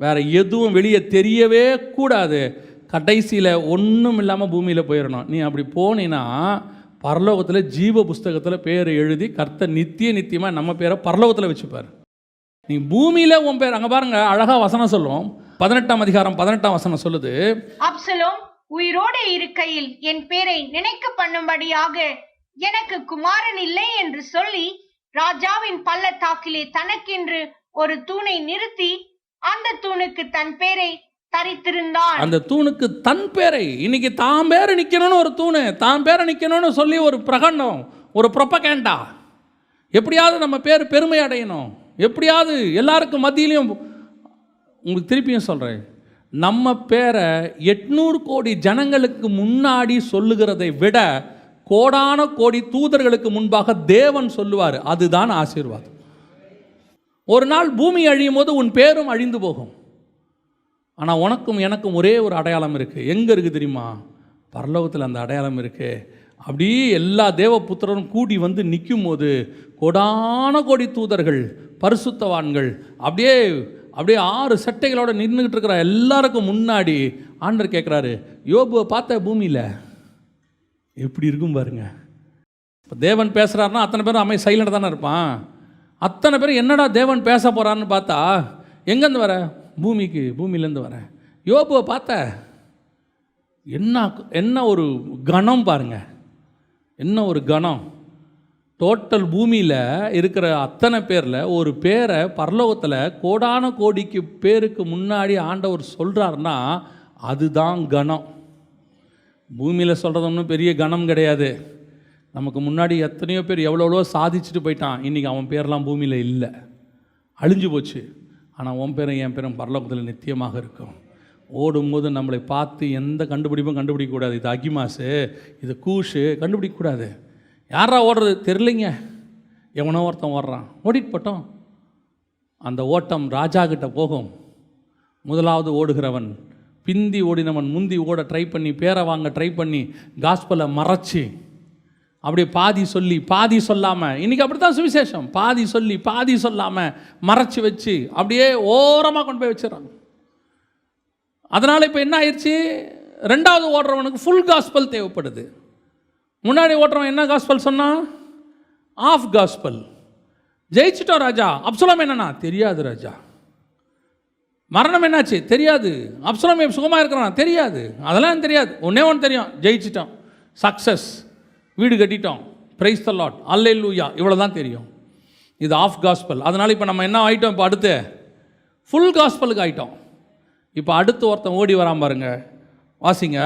வேறு எதுவும் வெளியே தெரியவே கூடாது. கடைசியில் ஒன்றும் இல்லாமல் பூமியில் போயிடணும். நீ அப்படி போனீன்னா பரலோகத்தில் ஜீவ புஸ்தகத்தில் பேர் எழுதி கர்த்தர் நித்தியமாக நம்ம பேரை பரலோகத்தில் வச்சுப்பார். நீ பூமியில் உன் பேர், அங்கே பாருங்க அழகாக வசனம் சொல்லுவோம், 18ஆம் அதிகாரம் 18ஆம் வசனம் சொல்லுது, அப்சலோம் உயிரோடு இருக்கையில் என் பேரை நினைக்க பண்ணும்படியாக எனக்கு குமாரன் இல்லை என்று சொல்லி ராஜாவின் பள்ளத்தாக்கிலே தனக்கென்று ஒரு தூணை நிறுத்தி அந்த தூணுக்கு தன் பேரை தரித்திருந்தான். அந்த தூணுக்கு தன் பேரை, இன்னைக்கு தான் பேரை நிற்கணும்னு ஒரு தூணு, தான் பேரை நிற்கணும்னு சொல்லி ஒரு பிரகடனம், ஒரு ப்ரொபகேண்டா. எப்படியாவது நம்ம பேர் பெருமை அடையணும், எப்படியாவது எல்லாருக்கும் மத்தியிலையும். உங்களுக்கு திருப்பியும் சொல்கிறேன், நம்ம பேரை 800 கோடி ஜனங்களுக்கு முன்னாடி சொல்லுகிறதை விட கோடான கோடி தூதர்களுக்கு முன்பாக தேவன் சொல்லுவார். அதுதான் ஆசீர்வாதம். ஒரு நாள் பூமி அழியும் போது உன் பேரும் அழிந்து போகும். ஆனால் உனக்கும் எனக்கும் ஒரே ஒரு அடையாளம் இருக்குது. எங்கே இருக்குது தெரியுமா? பரலோகத்தில் அந்த அடையாளம் இருக்குது. அப்படியே எல்லா தேவபுத்திரரும் கூடி வந்து நிற்கும் போது கோடான கோடி தூதர்கள், பரிசுத்தவான்கள் அப்படியே 6 சட்டைகளோடு நின்றுக்கிட்டு இருக்கிற எல்லாருக்கும் முன்னாடி ஆண்டவர் கேட்குறாரு, யோபுவை பார்த்த பூமியில் எப்படி இருக்கும் பாருங்க. இப்போ தேவன் பேசுகிறாருன்னா அத்தனை பேரும் சைலண்டாக தானே இருப்பான். அத்தனை பேரும் என்னடா தேவன் பேச போகிறான்னு பார்த்தா, எங்கேருந்து வர? பூமியிலேருந்து வர. யோபுவை பார்த்த என்ன ஒரு கணம் பாருங்க, என்ன ஒரு கணம். டோட்டல் பூமியில் இருக்கிற அத்தனை பேரில் ஒரு பேரை பரலோகத்தில் கோடான கோடிக்கு பேருக்கு முன்னாடி ஆண்டவர் சொல்கிறாருன்னா அதுதான் கணம். பூமியில் சொல்கிறது ஒன்றும் பெரிய கணம் கிடையாது. நமக்கு முன்னாடி எத்தனையோ பேர் எவ்வளோ சாதிச்சுட்டு போயிட்டான். இன்றைக்கி அவன் பேரெலாம் பூமியில் இல்லை, அழிஞ்சு போச்சு. ஆனால் உன் பேரும் என் பேரும் பரலோகத்தில் நித்தியமாக இருக்கும். ஓடும்போது நம்மளை பார்த்து எந்த கண்டுபிடிப்பும் கண்டுபிடிக்கக்கூடாது. இது அகிமாஸு, இது கூஷு கண்டுபிடிக்கக்கூடாது. யாரா ஓடுறது தெரியலைங்க, எவனோ ஒருத்தன் ஓடுறான், ஓடிட்டு போட்டோம். அந்த ஓட்டம் ராஜா கிட்ட போகும். முதலாவது ஓடுகிறவன் பிந்தி ஓடினவன் முந்தி ஓட ட்ரை பண்ணி, பேரை வாங்க ட்ரை பண்ணி, காஸ்பலை மறைச்சி அப்படியே பாதி சொல்லி பாதி சொல்லாமல், இன்றைக்கி அப்படி தான் சுவிசேஷம், பாதி சொல்லி பாதி சொல்லாமல் மறைச்சி வச்சு அப்படியே ஓரமாக கொண்டு போய் வச்சிடறாங்க. அதனால் இப்போ என்ன ஆயிடுச்சு, ரெண்டாவது ஓடுறவனுக்கு ஃபுல் காஸ்பல் தேவைப்படுது. முன்னாடி ஓட்டுறவன் என்ன காஸ்பல் சொன்னான்? Half gospel. ஜெயிச்சிட்டோம் ராஜா. அப்சலோம் என்னன்னா தெரியாது ராஜா. மரணம் என்னாச்சு தெரியாது. அப்சலோம் சுகமாக இருக்கிறான் தெரியாது. அதெல்லாம் தெரியாது. ஒன்றே ஒன்று தெரியும், ஜெயிச்சிட்டோம், சக்ஸஸ், வீடு கட்டிட்டோம், பிரைஸ் தி லார்ட், அல்லேலூயா, இவ்வளோ தான் தெரியும். இது ஆஃப் காஸ்பல். அதனால் இப்போ நம்ம என்ன ஆகிட்டோம், இப்போ அடுத்து ஃபுல் காஸ்பலுக்கு ஆகிட்டோம். இப்போ அடுத்து ஒருத்தன் ஓடி வரான் பாருங்க, வாசிங்க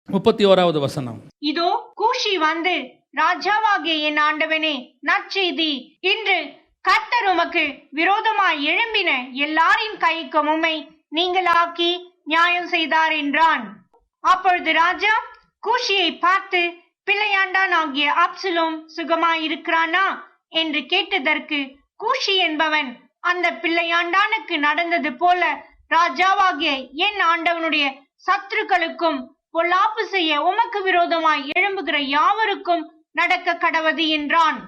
31வது வசனம். இதோ கூஷி வந்து ராஜாவாகிய என் ஆண்டவனே, நற்செய்தி, இன்று கர்த்தர் உமக்கு விரோதமாய் எழும்பின எல்லாரின் கைக்கும் உம்மை நீங்களாக்கி நியாயம் செய்தார் என்றான். அப்பொழுது ராஜா கூஷியை பார்த்து, பிள்ளையாண்டான் ஆகிய அப்சலோம் சுகமாயிருக்கிறானா என்று கேட்டதற்கு, கூஷி என்பவன் அந்த பிள்ளையாண்டானுக்கு நடந்தது போல ராஜாவாகிய என் ஆண்டவனுடைய சத்துருக்களுக்கும் பொல்லாப்பு செய்ய உமக்கு விரோதமாய் எழும்புகிற யாவருக்கும் நடக்க கடவது என்றான்.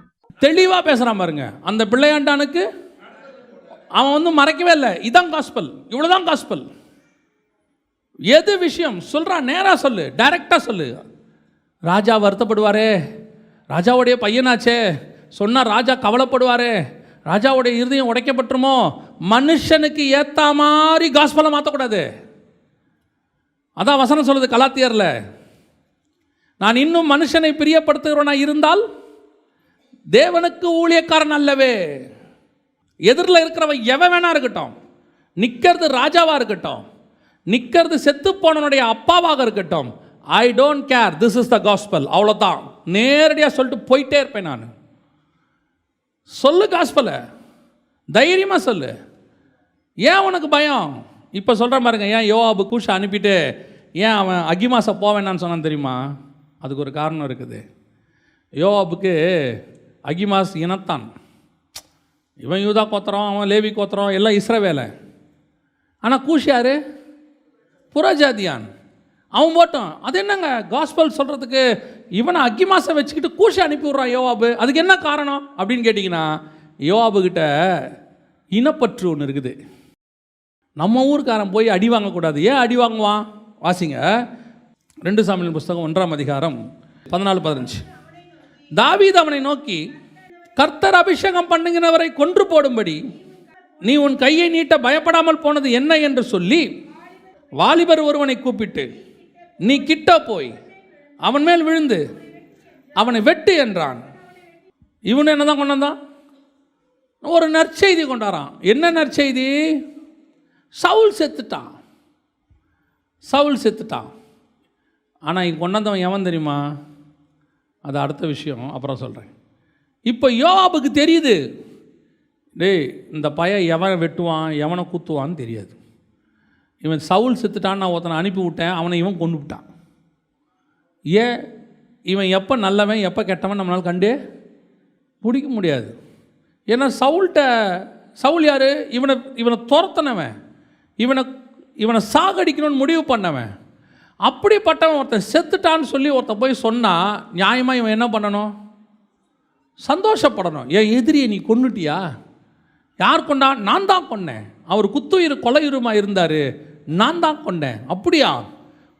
தெளிவா பேசுறான் பாருங்க. அந்த பிள்ளையாண்டானுக்கு அவன் மறைக்கவே இல்லை. இதான் காஸ்பல், இவ்வளவுதான் காஸ்பல். எது விஷயம் சொல்றான், நேரா சொல்லு, டைரக்டா சொல்லு. ராஜா வருத்தப்படுவாரே, ராஜாவுடைய பையனாச்சே, சொன்னா ராஜா கவலைப்படுவாரே, ராஜாவுடைய இருதயம் உடைக்கப்பட்டுருமோ. மனுஷனுக்கு ஏத்த மாதிரி காஸ்பலை மாற்றக்கூடாது. அதான் வசனம் சொல்லுது கலாத்தியர்ல, நான் இன்னும் மனுஷனை பிரியப்படுத்துகிறவனா இருந்தால் தேவனுக்கு ஊழியக்காரன் அல்லவே. எதிரில் இருக்கிறவன் எவன் வேணா இருக்கட்டும், நிற்கிறது ராஜாவா இருக்கட்டும், நிற்கிறது செத்து போனவனுடைய அப்பாவாக இருக்கட்டும், I don't care, this is the gospel. அவ்வளோதான், நேரடியாக சொல்லிட்டு போயிட்டே இருப்பேன் நான். சொல்லு காஸ்பலை, தைரியமாக சொல்லு. ஏன் உனக்கு பயம்? இப்போ சொல்கிற பாருங்க, ஏன் யோவாபு கூஷை அனுப்பிட்டு ஏன் அவன் அகிமாசை போவேன்னான்னு சொன்னான் தெரியுமா? அதுக்கு ஒரு காரணம் இருக்குது. யோவாபுக்கு அகிமாஸ் இனத்தான், இவன் யூதா கோத்திரம், அவன் லேவி கோத்திரம், எல்லாம் இஸ்ரவேலை. ஆனால் கூஷ் யாரு? புறஜாதியான். அவன் போட்டான். அது என்னங்க காஸ்பல் சொல்கிறதுக்கு இவனை அக்கிமாசை வச்சுக்கிட்டு கூஷை அனுப்பி விட்றான் யோவாபு. அதுக்கு என்ன காரணம் அப்படின்னு கேட்டிங்கன்னா, யோவாபுக்கிட்ட இனப்பற்று ஒன்று இருக்குது. நம்ம ஊருக்காரன் போய் அடி வாங்கக்கூடாது. ஏன் அடி வாங்குவான்? வாசிங்க 2 சாமுவேல் புஸ்தகம் 1ஆம் அதிகாரம் 14-15. தாவீது அவனை நோக்கி, கர்த்தர் அபிஷேகம் பண்ணுகிறவரை கொன்று போடும்படி நீ உன் கையை நீட்ட பயப்படாமல் போனது என்ன என்று சொல்லி வாலிபர் ஒருவனை கூப்பிட்டு, நீ கிட்ட போய் அவன் மேல் விழுந்து அவனை வெட்டு என்றான். இவனு என்னதான் கொண்டு வந்தான்? ஒரு நற்செய்தி கொண்டாரான். என்ன நற்செய்தி? சவுல் செத்துட்டான், சவுல் செத்துட்டான். ஆனால் இங்கே கொண்டாந்தவன் எவன் தெரியுமா? அது அடுத்த விஷயம், அப்புறம் சொல்கிறேன். இப்போ யோவாபுக்கு தெரியுது, டேய் இந்த பையன் எவனை வெட்டுவான் எவனை குத்துவான்னு தெரியாது. இவன் சவுல் செத்துட்டான்னு நான் ஒருத்தனை அனுப்பி விட்டேன், அவனை இவன் கொண்டு விட்டான். ஏன்? இவன் எப்போ நல்லவன் எப்போ கெட்டவன் நம்மளால் கண்டே பிடிக்க முடியாது. ஏன்னா சவுல் யார்? இவனை துரத்தினவன், இவனை சாகடிக்கணும்னு முடிவு பண்ணவன். அப்படிப்பட்டவன் ஒருத்தன் செத்துட்டான்னு சொல்லி ஒருத்தன் போய் சொன்னால் நியாயமாக இவன் என்ன பண்ணணும்? சந்தோஷப்படணும். என் எதிரியை நீ கொன்னுட்டியா? யார் கொண்டா? நான் தான் கொன்னேன். அவர் குத்துயிர் கொலையுருமா இருந்தார், நான் தான் கொண்டேன். அப்படியா?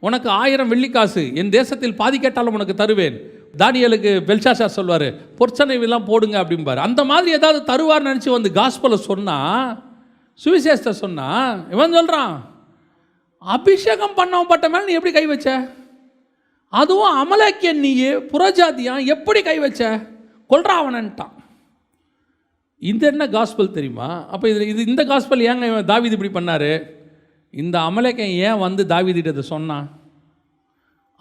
உனக்கு 1000 வெள்ளிக்காசு என் தேசத்தில் பாதி கேட்டாலும் உனக்கு தருவேன். தானியேலுக்கு பெல்ஷாசார் சொல்வார், பொற்சனைவெல்லாம் போடுங்க அப்படிம்பார். அந்த மாதிரி ஏதாவது தருவார் நினச்சி வந்து காஸ்பலை சொன்னால், சுவிசேஷத்தை சொன்னால், இவன் சொல்கிறான், அபிஷேகம் பண்ணவன் பட்ட மேலே நீ எப்படி கை வச்ச? அதுவும் அமலேக்கியன், நீயே புறஜாதியான், எப்படி கை வச்ச? கொல்றா அவனன்ட்டான். இது என்ன காஸ்பல் தெரியுமா? அப்போ இந்த காஸ்பல் ஏங்க தாவீது இப்படி பண்ணார்? இந்த அமலேக்கன் ஏன் வந்து தாவீதிட்ட இதை சொன்னான்?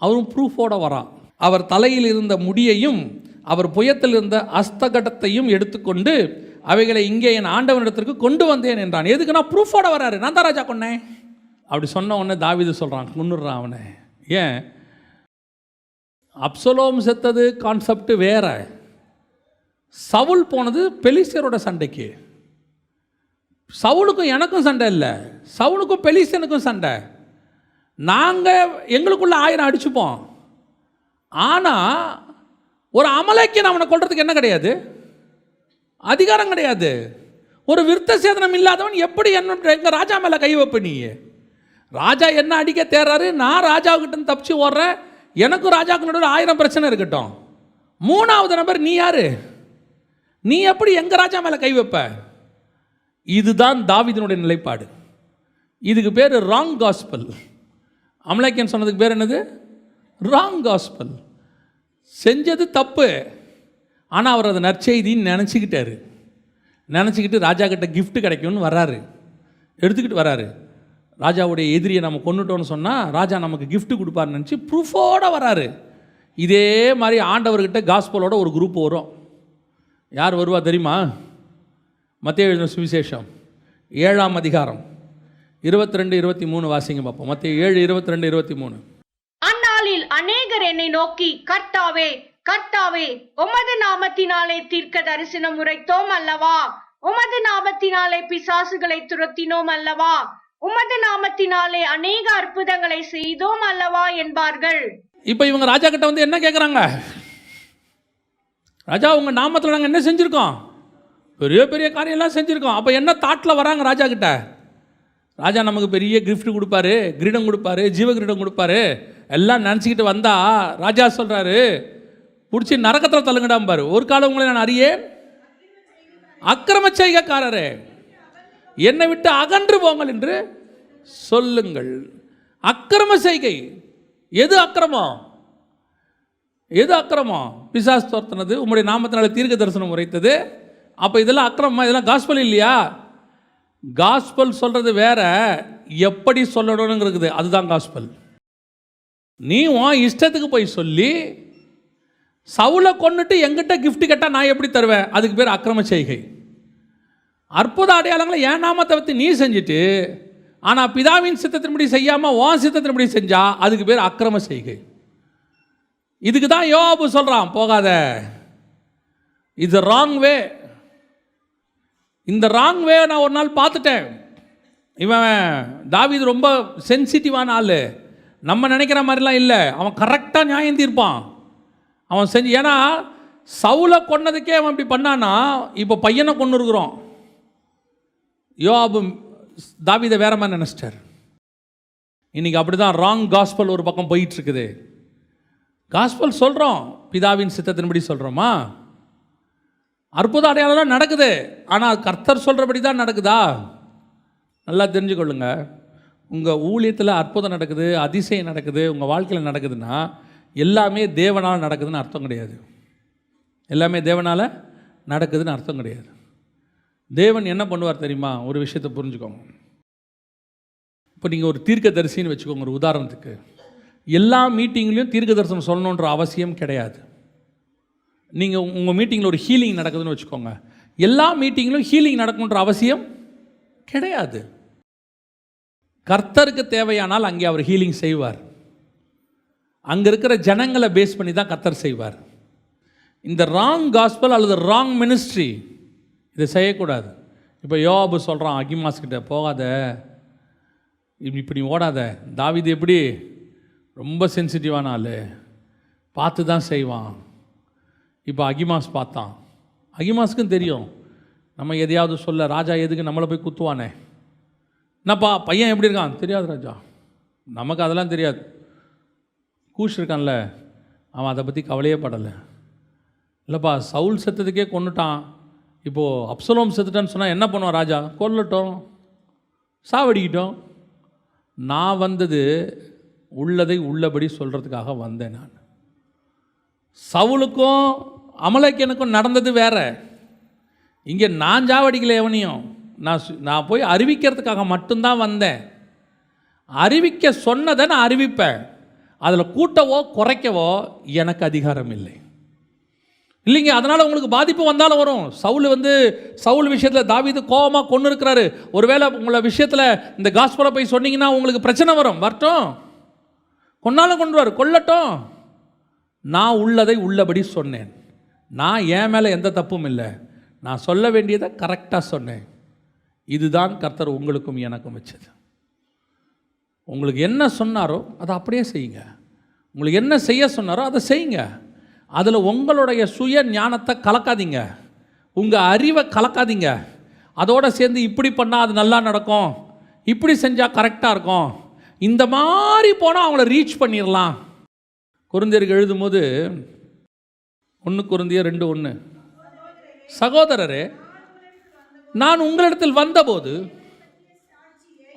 அவரும் ப்ரூஃபோட வரான். அவர் தலையில் இருந்த முடியையும் அவர் புயத்தில் இருந்த அஸ்தகடத்தையும் எடுத்துக்கொண்டு அவைகளை இங்கே என் ஆண்டவனிடத்திற்கு கொண்டு வந்தேன் என்றான். எதுக்கு? நான் ப்ரூஃபோட வராரு, நான் தான் ராஜா கொன்னேன். அப்படி சொன்ன உடனே தாவீது சொல்கிறான், கொன்னுடுறான் அவனை. ஏன்? அப்சலோம் செத்தது கான்செப்ட் வேற, சவுல் போனது பெலிஸ்தியரோட சண்டைக்கு. சவுலுக்கும் எனக்கும் சண்டை இல்லை, சவுலுக்கும் பெலிஸ்தியனுக்கும் சண்டை. நாங்கள் எங்களுக்குள்ள 1000 அடிச்சுப்போம். ஆனால் ஒரு அமலேக்கியன் அவனை கொல்றதுக்கு என்ன கிடையாது? அதிகாரம் கிடையாது. ஒரு விருத்த சேதனம் இல்லாதவன் எப்படி எங்கள் ராஜா மேலே கை வைப்ப? நீ ராஜா என்ன அடிக்க தேர்றாரு, நான் ராஜாவுக்கிட்ட தப்பிச்சு ஓடுறேன், எனக்கும் ராஜாவுக்கு நடுவில் 1000 பிரச்சனை இருக்கட்டும். 3வது நபர் நீ யாரு? நீ எப்படி எங்கள் ராஜா மேலே கை வைப்ப? இதுதான் தாவீதினுடைய நிலைப்பாடு. இதுக்கு பேர் ராங் காஸ்பல். அமலேக்கியன் சொன்னதுக்கு பேர் என்னது? Wrong gospel. செஞ்சது தப்பு, ஆனால் அவர் அதை நற்செய்தின்னு நினச்சிக்கிட்டாரு. நினச்சிக்கிட்டு ராஜா கிட்ட கிஃப்ட் கிடைக்கும்னு வர்றாரு, எடுத்துக்கிட்டு வர்றாரு. ராஜாவுடைய எதிரியை நம்ம கொண்டுட்டோன்னு சொன்னால் ராஜா நமக்கு கிஃப்ட் கொடுப்பாருன்னு நினச்சி ப்ரூஃபோடு வராரு. இதே மாதிரி ஆண்டவர்கிட்ட காஸ்பலோட ஒரு குரூப் வரும். யார் வருவா தெரியுமா? மத்தேயு எழுதின சுவிசேஷம் 7ஆம் அதிகாரம் 22-23 வாசிங்க பார்ப்போம். மத்தேயு 7:22-23. அந்நாளில் அநேகர் என்னை நோக்கி, கர்த்தாவே கர்த்தாவே, உமது நாமத்தினாலே தீர்க்க தரிசனம் உரைத்தோம் அல்லவா? உமது நாமத்தினாலே பிசாசுகளை துரத்தினோம் அல்லவா? உமது நாமத்தினாலே அநேக அற்புதங்களை செய்தோம் அல்லவா என்பார்கள். இப்போ இவங்க ராஜா கிட்ட வந்து என்ன கேட்குறாங்க? ராஜா, உங்க நாமத்தில் நாங்கள் என்ன செஞ்சுருக்கோம்? பெரிய பெரிய காரியம்லாம் செஞ்சுருக்கோம். அப்போ என்ன தாட்டில் வராங்க ராஜா கிட்ட? ராஜா நமக்கு பெரிய கிஃப்ட் கொடுப்பாரு, கிரீடம் கொடுப்பாரு, ஜீவ கிரீடம் கொடுப்பாரு, எல்லாம் நினச்சிக்கிட்டு வந்தா ராஜா சொல்கிறாரு, பிடிச்சி நரகத்தில் தள்ளுங்கடாம்பாரு. ஒரு காலம் உங்களை நான் அறியேன், அக்கிரம செய்கைக்காரரே, என்னை விட்டு அகன்று போங்கள் என்று சொல்லுங்கள். அக்கிரம செய்கை. எது அக்கிரமம்? எது அக்கிரமம்? பிசாசு துரத்துனது, உங்களுடைய நாமத்தினால தீர்க்க தரிசனம் உரைத்தது. அப்போ இதெல்லாம் அக்கிரமமா? இதெல்லாம் காஸ்பல் இல்லையா? காஸ்பல் சொல்கிறது வேற, எப்படி சொல்லணும்னு இருக்குது, அதுதான் காஸ்பல். நீ உன் இஷ்டத்துக்கு போய் சொல்லி சவுலை கொண்டுட்டு எங்கிட்ட கிஃப்ட் கேட்டால் நான் எப்படி தருவேன்? அதுக்கு பேர் அக்கிரம செய்கை. அற்புத அடையாளங்களை என் நாமத்தை பற்றி நீ செஞ்சுட்டு, ஆனால் பிதாவின் சித்தத்தின்படி செய்யாமல் உன் சித்தத்தின்படி செஞ்சா அதுக்கு பேர் அக்கிரம செய்கை. இதுக்கு தான் யோவாபு சொல்கிறான், போகாத, இது ராங் வே. இந்த ராங் வே நான் ஒரு நாள் பார்த்துட்டேன். இவன் தாவீது ரொம்ப சென்சிட்டிவான ஆள், நம்ம நினைக்கிற மாதிரிலாம் இல்லை. அவன் கரெக்டாக நியாயம் தீர்ப்பான். அவன் செஞ்சு, ஏன்னா சவுலை கொன்னதுக்கே அவன் இப்படி பண்ணான்னா, இப்போ பையனை கொண்டு இருக்கிறோம். யோவாபு தாவீதை வேற மாதிரி நினச்சிட்டார். இன்னைக்கு அப்படி தான் ராங் காஸ்பல் ஒரு பக்கம் போயிட்டு இருக்குது. காஸ்பல் சொல்கிறோம், பிதாவின் சித்தத்தின்படி சொல்கிறோமா? அற்புத அடையாளம் நடக்குது, ஆனால் கர்த்தர் சொல்கிறபடி தான் நடக்குதா? நல்லா தெரிஞ்சுக்கொள்ளுங்க. உங்கள் ஊழியத்தில் அற்புதம் நடக்குது, அதிசயம் நடக்குது, உங்கள் வாழ்க்கையில் நடக்குதுன்னா எல்லாமே தேவனால் நடக்குதுன்னு அர்த்தம் கிடையாது. எல்லாமே தேவனால் நடக்குதுன்னு அர்த்தம் கிடையாது. தேவன் என்ன பண்ணுவார் தெரியுமா? ஒரு விஷயத்தை புரிஞ்சுக்கோங்க. இப்போ நீங்கள் ஒரு தீர்க்க தரிசின்னு வச்சுக்கோங்க. ஒரு உதாரணத்துக்கு, எல்லா மீட்டிங்லேயும் தீர்க்க தரிசனம் சொல்லணுன்ற அவசியம் கிடையாது. நீங்கள் உங்கள் மீட்டிங்கில் ஒரு ஹீலிங் நடக்குதுன்னு வச்சுக்கோங்க, எல்லா மீட்டிங்கிலும் ஹீலிங் நடக்கணுன்ற அவசியம் கிடையாது. கர்த்தருக்கு தேவையானால் அங்கே அவர் ஹீலிங் செய்வார். அங்கே இருக்கிற ஜனங்களை பேஸ் பண்ணி தான் கர்த்தர் செய்வார். இந்த ராங் காஸ்பல் அல்லது ராங் மினிஸ்ட்ரி இதை செய்யக்கூடாது. இப்போ யோவாபு சொல்கிறான் அகிமாஸ் கிட்ட, போகாத, இப்படி ஓடாத. தாவீது எப்படி ரொம்ப சென்சிட்டிவான ஆள், பார்த்து தான் செய்வான். இப்போ அகிமாஸ் பார்த்தான். அகிமாஸுக்கும் தெரியும், நம்ம எதையாவது சொல்ல ராஜா எதுக்கு நம்மளை போய் குத்துவானே. என்னப்பா பையன் எப்படி இருக்கான்? தெரியாது ராஜா, நமக்கு அதெல்லாம் தெரியாது. கூஷ் இருக்கான்ல, அவன் அதை பற்றி கவலையே படலை. இல்லைப்பா, சவுல் செத்ததுக்கே கொண்டுட்டான், இப்போது அப்சலோம் செத்துட்டான்னு சொன்னால் என்ன பண்ணுவான் ராஜா? கொல்லட்டும், சாவடிக்கிட்டோம். நான் வந்தது உள்ளதை உள்ளபடி சொல்கிறதுக்காக வந்தேன். நான் சவுலுக்கும் அமலேக்கியனுக்கும் நடந்தது வேற. இங்கே நான் சாவடிக்கல எவனையும், நான் போய் அறிவிக்கிறதுக்காக மட்டும்தான் வந்தேன். அறிவிக்க சொன்னதை நான் அறிவிப்பேன். அதில் கூட்டவோ குறைக்கவோ எனக்கு அதிகாரம் இல்லை. இல்லைங்க, அதனால் உங்களுக்கு பாதிப்பு வந்தாலும் வரும். சவுல் விஷயத்தில் தாவீது கோபமாக கொண்டு இருக்கிறாரு. ஒருவேளை உங்களை விஷயத்தில் இந்த காஸ்பலை போய் சொன்னீங்கன்னா உங்களுக்கு பிரச்சனை வரும். வரட்டும், கொன்னாலும் கொண்டுவார், கொல்லட்டும். நான் உள்ளதை உள்ளபடி சொன்னேன். நான் என் மேலே எந்த தப்பும் இல்லை. நான் சொல்ல வேண்டியதை கரெக்டாக சொன்னேன். இதுதான் கர்த்தர் உங்களுக்கும் எனக்கும் வச்சது. உங்களுக்கு என்ன சொன்னாரோ அதை அப்படியே செய்யுங்க. உங்களுக்கு என்ன செய்ய சொன்னாரோ அதை செய்யுங்க. அதில் உங்களுடைய சுய ஞானத்தை கலக்காதீங்க, உங்கள் அறிவை கலக்காதீங்க. அதோடு சேர்ந்து இப்படி பண்ணால் அது நல்லா நடக்கும், இப்படி செஞ்சால் கரெக்டாக இருக்கும், இந்த மாதிரி போனால் அவங்கள ரீச் பண்ணிடலாம். கொரிந்தியருக்கு எழுதும்போது 1 கொரிந்தியர் 2:1, சகோதரரே, நான் உங்களிடத்தில் வந்தபோது,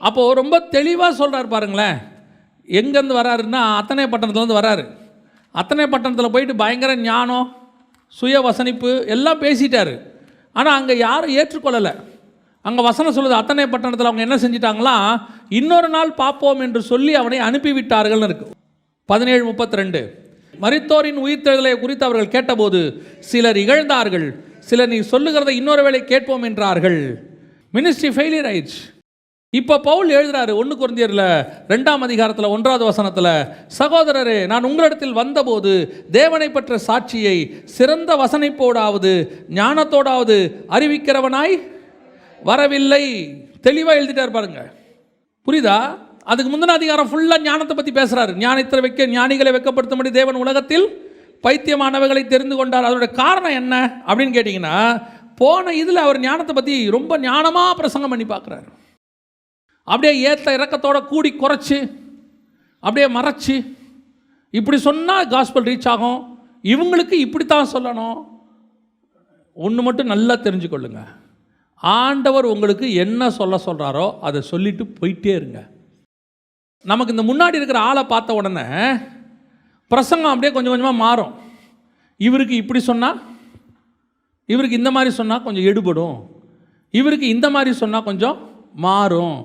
அப்போது ரொம்ப தெளிவாக சொல்கிறார் பாருங்களேன். எங்கேருந்து வராருன்னா அத்தனை பட்டணத்துலேருந்து வராரு. அத்தனை பட்டணத்தில் போயிட்டு பயங்கர ஞானம், சுய வசனிப்பு எல்லாம் பேசிட்டார். ஆனால் அங்கே யாரும் ஏற்றுக்கொள்ளலை. அங்கே வசனம் சொல்லுது, அத்தனை பட்டணத்தில் அவங்க என்ன செஞ்சிட்டாங்களாம், இன்னொரு நாள் பார்ப்போம் என்று சொல்லி அவனை அனுப்பிவிட்டார்கள்னு இருக்கு. 17:32, மரித்தோரின் உயிர்த்தெழுதலை குறித்து அவர்கள் கேட்டபோது சிலர் இகழ்ந்தார்கள், சிலர் நீ சொல்லுகிறதை இன்னொரு வேளை கேட்போம் என்றார்கள். மினிஸ்ட்ரி ஃபெயிலியர் ஆயிடுச்சு. இப்போ பவுல் எழுதுறாரு 1 கொரிந்தியர்ல 2ஆம் அதிகாரத்தில் 1வது வசனத்தில், சகோதரரே, நான் உங்களிடத்தில் வந்தபோது தேவனை பற்ற சாட்சியை சிறந்த வசனைப்போடாவது ஞானத்தோடாவது அறிவிக்கிறவனாய் வரவில்லை. தெளிவாக எழுதிட்டார் பாருங்க. புரியுதா? அதுக்கு முந்தின அதிகாரம் ஃபுல்லாக ஞானத்தை பற்றி பேசுகிறாரு. ஞானிகளை வெட்கப்படுத்தும்படி தேவன் உலகத்தில் பைத்தியமானவைகளை தெரிந்து கொண்டார். அதோட காரணம் என்ன அப்படின்னு கேட்டிங்கன்னா, போன இதில் அவர் ஞானத்தை பற்றி ரொம்ப ஞானமாக பிரசங்கம் பண்ணி பார்க்குறாரு. அப்படியே ஏற்ற இறக்கத்தோட கூடி குறைச்சி அப்படியே மறைச்சி இப்படி சொன்னால் காஸ்பல் ரீச் ஆகும், இவங்களுக்கு இப்படி தான் சொல்லணும். ஒன்று மட்டும் நல்லா தெரிஞ்சுக்கொள்ளுங்க, ஆண்டவர் உங்களுக்கு என்ன சொல்கிறாரோ அதை சொல்லிட்டு போயிட்டே இருங்க. நமக்கு இந்த முன்னாடி இருக்கிற ஆளை பார்த்த உடனே பிரசங்கம் அப்படியே கொஞ்சம் கொஞ்சமாக மாறும். இவருக்கு இப்படி சொன்னால், இவருக்கு இந்த மாதிரி சொன்னால் கொஞ்சம் எடுபடும், இவருக்கு இந்த மாதிரி சொன்னால் கொஞ்சம் மாறும்,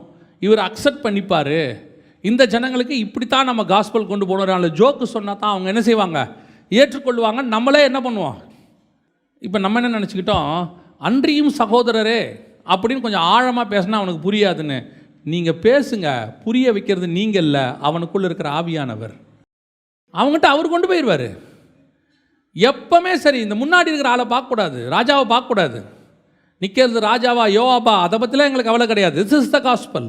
இவர் அக்செப்ட் பண்ணிப்பார், இந்த ஜனங்களுக்கு இப்படித்தான் நம்ம காஸ்பல் கொண்டு போகணும், ஜோக்கு சொன்னால் தான் அவங்க என்ன செய்வாங்க, ஏற்றுக்கொள்வாங்க. நம்மளே என்ன பண்ணுவோம், இப்போ நம்ம என்ன நினச்சிக்கிட்டோம், அன்றியும் சகோதரரே அப்படின்னு கொஞ்சம் ஆழமாக பேசினா அவனுக்கு புரியாதுன்னு. நீங்கள் பேசுங்க, புரிய வைக்கிறது நீங்கள் இல்லை, அவனுக்குள்ளே இருக்கிற ஆவியானவர். அவங்ககிட்ட அவர் கொண்டு போயிடுவார். எப்பவுமே சரி, இந்த முன்னாடி இருக்கிற ஆளை பார்க்கக்கூடாது, ராஜாவை பார்க்கக்கூடாது. நிற்கிறது ராஜாவா யோவாபா அதை பற்றிலாம் எங்களுக்கு கவலை கிடையாது. This is the gospel.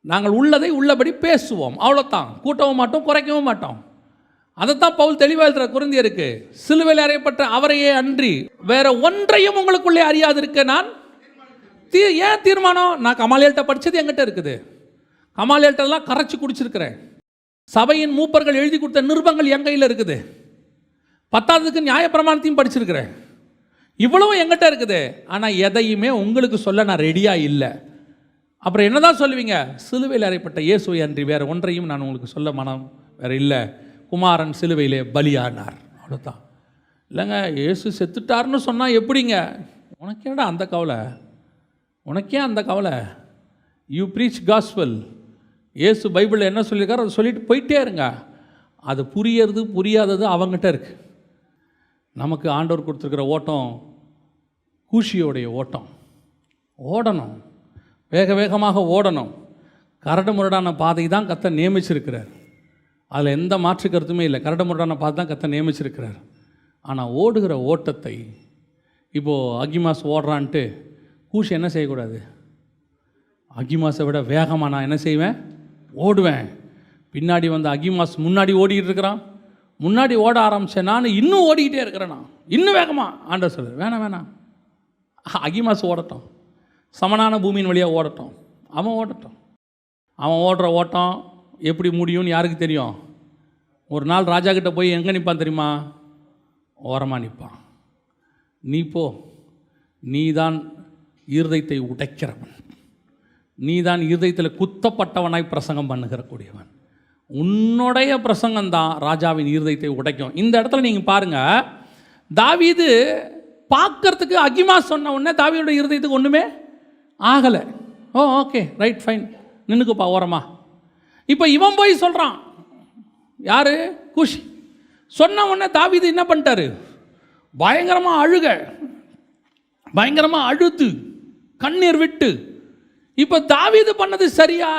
நாங்கள் உள்ளதை உள்ளபடி பேசுவோம், அவ்வளோதான். கூட்டவும் மாட்டோம், குறைக்கவும் மாட்டோம். அதைத்தான் பவுல் தெளிவாக எழுதுகிற கொரிந்தியருக்கு, சிலுவையில் அறையப்பட்ட அவரையே அன்றி வேற ஒன்றையும் உங்களுக்குள்ளே அறியாது இருக்க நான் ஏன் தீர்மானம். நான் கமாலியல்கிட்ட படித்தது என்கிட்ட இருக்குது, கமாலியல்கிட்டலாம் கரைச்சி குடிச்சிருக்கிறேன். சபையின் மூப்பர்கள் எழுதி கொடுத்த நிருபங்கள் என் கையில் இருக்குது. 10ஆவதுக்கு நியாயப்பிரமாணத்தையும் படிச்சிருக்கிறேன். இவ்வளவும் என்கிட்ட இருக்குது. ஆனால் எதையுமே உங்களுக்கு சொல்ல நான் ரெடியாக இல்லை. அப்புறம் என்ன தான் சொல்லுவீங்க, சிலுவையில் அறையப்பட்ட இயேசுவை அன்றி வேறு ஒன்றையும் நான் உங்களுக்கு சொல்ல மனம் வேறு இல்லை. குமாரன் சிலுவையிலே பலியானார், அவ்வளோதான். இல்லைங்க, இயேசு செத்துட்டார்னு சொன்னால் எப்படிங்க, உனக்கேடா அந்த கவலை, உனக்கே அந்த கவலை. You preach gospel. இயேசு பைபிளில் என்ன சொல்லியிருக்காரோ அதை சொல்லிட்டு போயிட்டே இருங்க. அது புரியறது புரியாதது அவங்ககிட்ட இருக்கு. நமக்கு ஆண்டவர் கொடுத்துருக்கிற ஓட்டம் கூஷியோடைய ஓட்டம். ஓடணும், வேக வேகமாக ஓடணும். கரடு முரடான பாதை தான் கர்த்தர் நியமிச்சிருக்கிறார். அதில் எந்த மாற்று கருத்துமே இல்லை. கரடு முரடான பாதை தான் கர்த்தர் நியமிச்சிருக்கிறார். ஆனால் ஓடுகிற ஓட்டத்தை, இப்போது அகிமாஸ் ஓடுறான்ட்டு கூஷி என்ன செய்யக்கூடாது, அகிமாஸை விட வேகமாக நான் என்ன செய்வேன், ஓடுவேன். பின்னாடி வந்து அகிமாஸ் முன்னாடி ஓடிக்கிட்டு இருக்கிறான், முன்னாடி ஓட ஆரம்பித்தேன், நான் இன்னும் ஓடிக்கிட்டே இருக்கிறேன், நான் இன்னும் வேகமாக. ஆண்டவர் சொல்லு, வேணாம் வேணாம், அகிமாஸ் ஓடட்டும், சமனான பூமியின் வழியாக ஓடட்டும், அவன் ஓடட்டும். அவன் ஓடுற ஓட்டம் எப்படி முடியும்னு யாருக்கு தெரியும். ஒரு நாள் ராஜா கிட்ட போய் எங்கே நிற்பான் தெரியுமா, ஓரமாக நிற்பான். நீ போ, நீ தான் இருதயத்தை உடைக்கிறவன், நீ தான் இருதயத்தில் குத்தப்பட்டவனாய் பிரசங்கம் பண்ணுகிற கூடியவன். உன்னுடைய பிரசங்கம்தான் ராஜாவின் இருதயத்தை உடைக்கும். இந்த இடத்துல நீங்கள் பாருங்கள், தாவீது பார்க்கறதுக்கு அகிமாஸ் சொன்ன உடனே தாவீதோட இருதயத்துக்கு ஒன்றுமே ஆகலை. ஓ ஓகே ரைட் ஃபைன், நின்றுக்குப்பா ஓரமா. இப்போ இவன் போய் சொல்கிறான், யார், கூஷி. சொன்ன உடனே தாவீது என்ன பண்ணிட்டாரு, பயங்கரமாக அழுக, பயங்கரமாக அழுது கண்ணீர் விட்டு. இப்போ தாவீது பண்ணது சரியா?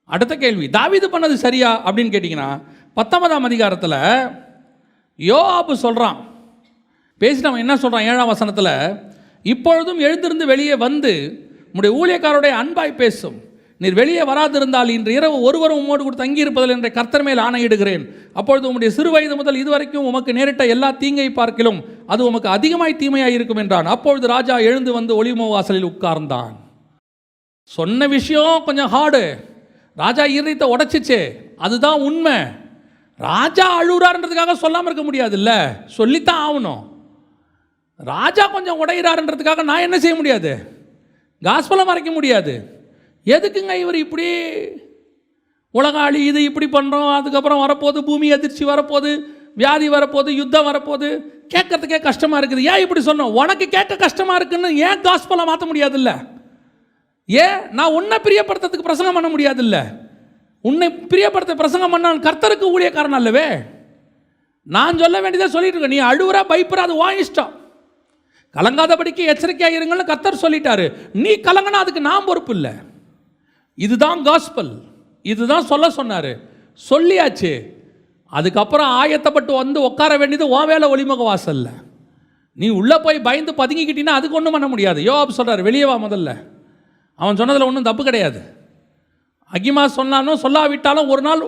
அடுத்த கேள்வி, தாவீது பண்ணது சரியா அப்படின்னு கேட்டிங்கன்னா, 19ஆம் அதிகாரத்தில் யோவாபு சொல்கிறான், பேசினவன் என்ன சொல்கிறான் 7ஆம் வசனத்தில், இப்பொழுதும் எழுந்திருந்து வெளியே வந்து உம்முடைய ஊழியக்காரருடைய அன்பாய் பேசும். நீர் வெளியே வராதிருந்தால் இன்று இரவு ஒருவரும் உம்மோடு கூட தங்கியிருப்பதில் என்ற கர்த்தர் மேல் ஆணையிடுகிறேன். அப்பொழுது உம்முடைய சிறு வயது முதல் இதுவரைக்கும் உமக்கு நேரிட்ட எல்லா தீங்கை பார்க்கிலும் அது உமக்கு அதிகமாய் தீமையாக இருக்கும் என்றான். அப்பொழுது ராஜா எழுந்து வந்து ஒலிவ வாசலில் உட்கார்ந்தான். சொன்ன விஷயம் கொஞ்சம் ஹார்டு, ராஜா இருதயத்தை உடைச்சிச்சு, அதுதான் உண்மை. ராஜா அழுறாருன்றதுக்காக சொல்லாமல் இருக்க முடியாது, இல்லை சொல்லித்தான் ஆகணும். ராஜா கொஞ்சம் உடையிறாருன்றதுக்காக நான் என்ன செய்ய முடியாது, காஸ்பலை மறைக்க முடியாது. எதுக்குங்க இவர் இப்படி உலக அழியுது, இப்படி பண்ணுறோம், அதுக்கப்புறம் வரப்போகுது பூமி அதிர்ச்சி, வரப்போகுது வியாதி, வரப்போகுது யுத்தம், வரப்போகுது, கேட்கறதுக்கே கஷ்டமாக இருக்குது. ஏன் இப்படி சொன்னோம், உனக்கு கேட்க கஷ்டமாக இருக்குன்னு ஏன் காஸ்பலை மாற்ற முடியாதுல்ல? ஏன் நான் உன்னை பிரியப்படுத்துறதுக்கு பிரசங்கம் பண்ண முடியாதுல்ல? உன்னை பிரியப்படுத்த பிரசங்கம் பண்ணால் கர்த்தருக்கு ஊழியக்காரன் அல்லவே. நான் சொல்ல வேண்டியதை சொல்லிட்டு இருக்கேன். நீ அழுவுற பயப்புற, அது உன் இஷ்டம். கலங்காதபடிக்கு எச்சரிக்கையாக இருங்கள்னு கர்த்தர் சொல்லிட்டாரு. நீ கலங்கினா அதுக்கு நான் பொறுப்பு இல்லை. இதுதான் காஸ்பல், இதுதான் சொல்ல சொன்னார். சொல்லியாச்சு. அதுக்கப்புறம் ஆயத்தப்பட்டு வந்து உட்கார வேண்டியது உன் வேலை. ஒளிமுக வாசல்ல நீ உள்ளே போய் பயந்து பதுங்கிக்கிட்டீங்கன்னா அதுக்கு ஒன்றும் பண்ண முடியாது. யோவாப் சொல்கிறார், வெளியே வா முதல்ல. அவன் சொன்னதில் ஒன்றும் தப்பு கிடையாது. அகிமாஸ் சொன்னாலும் சொல்லாவிட்டாலும் ஒரு நாள்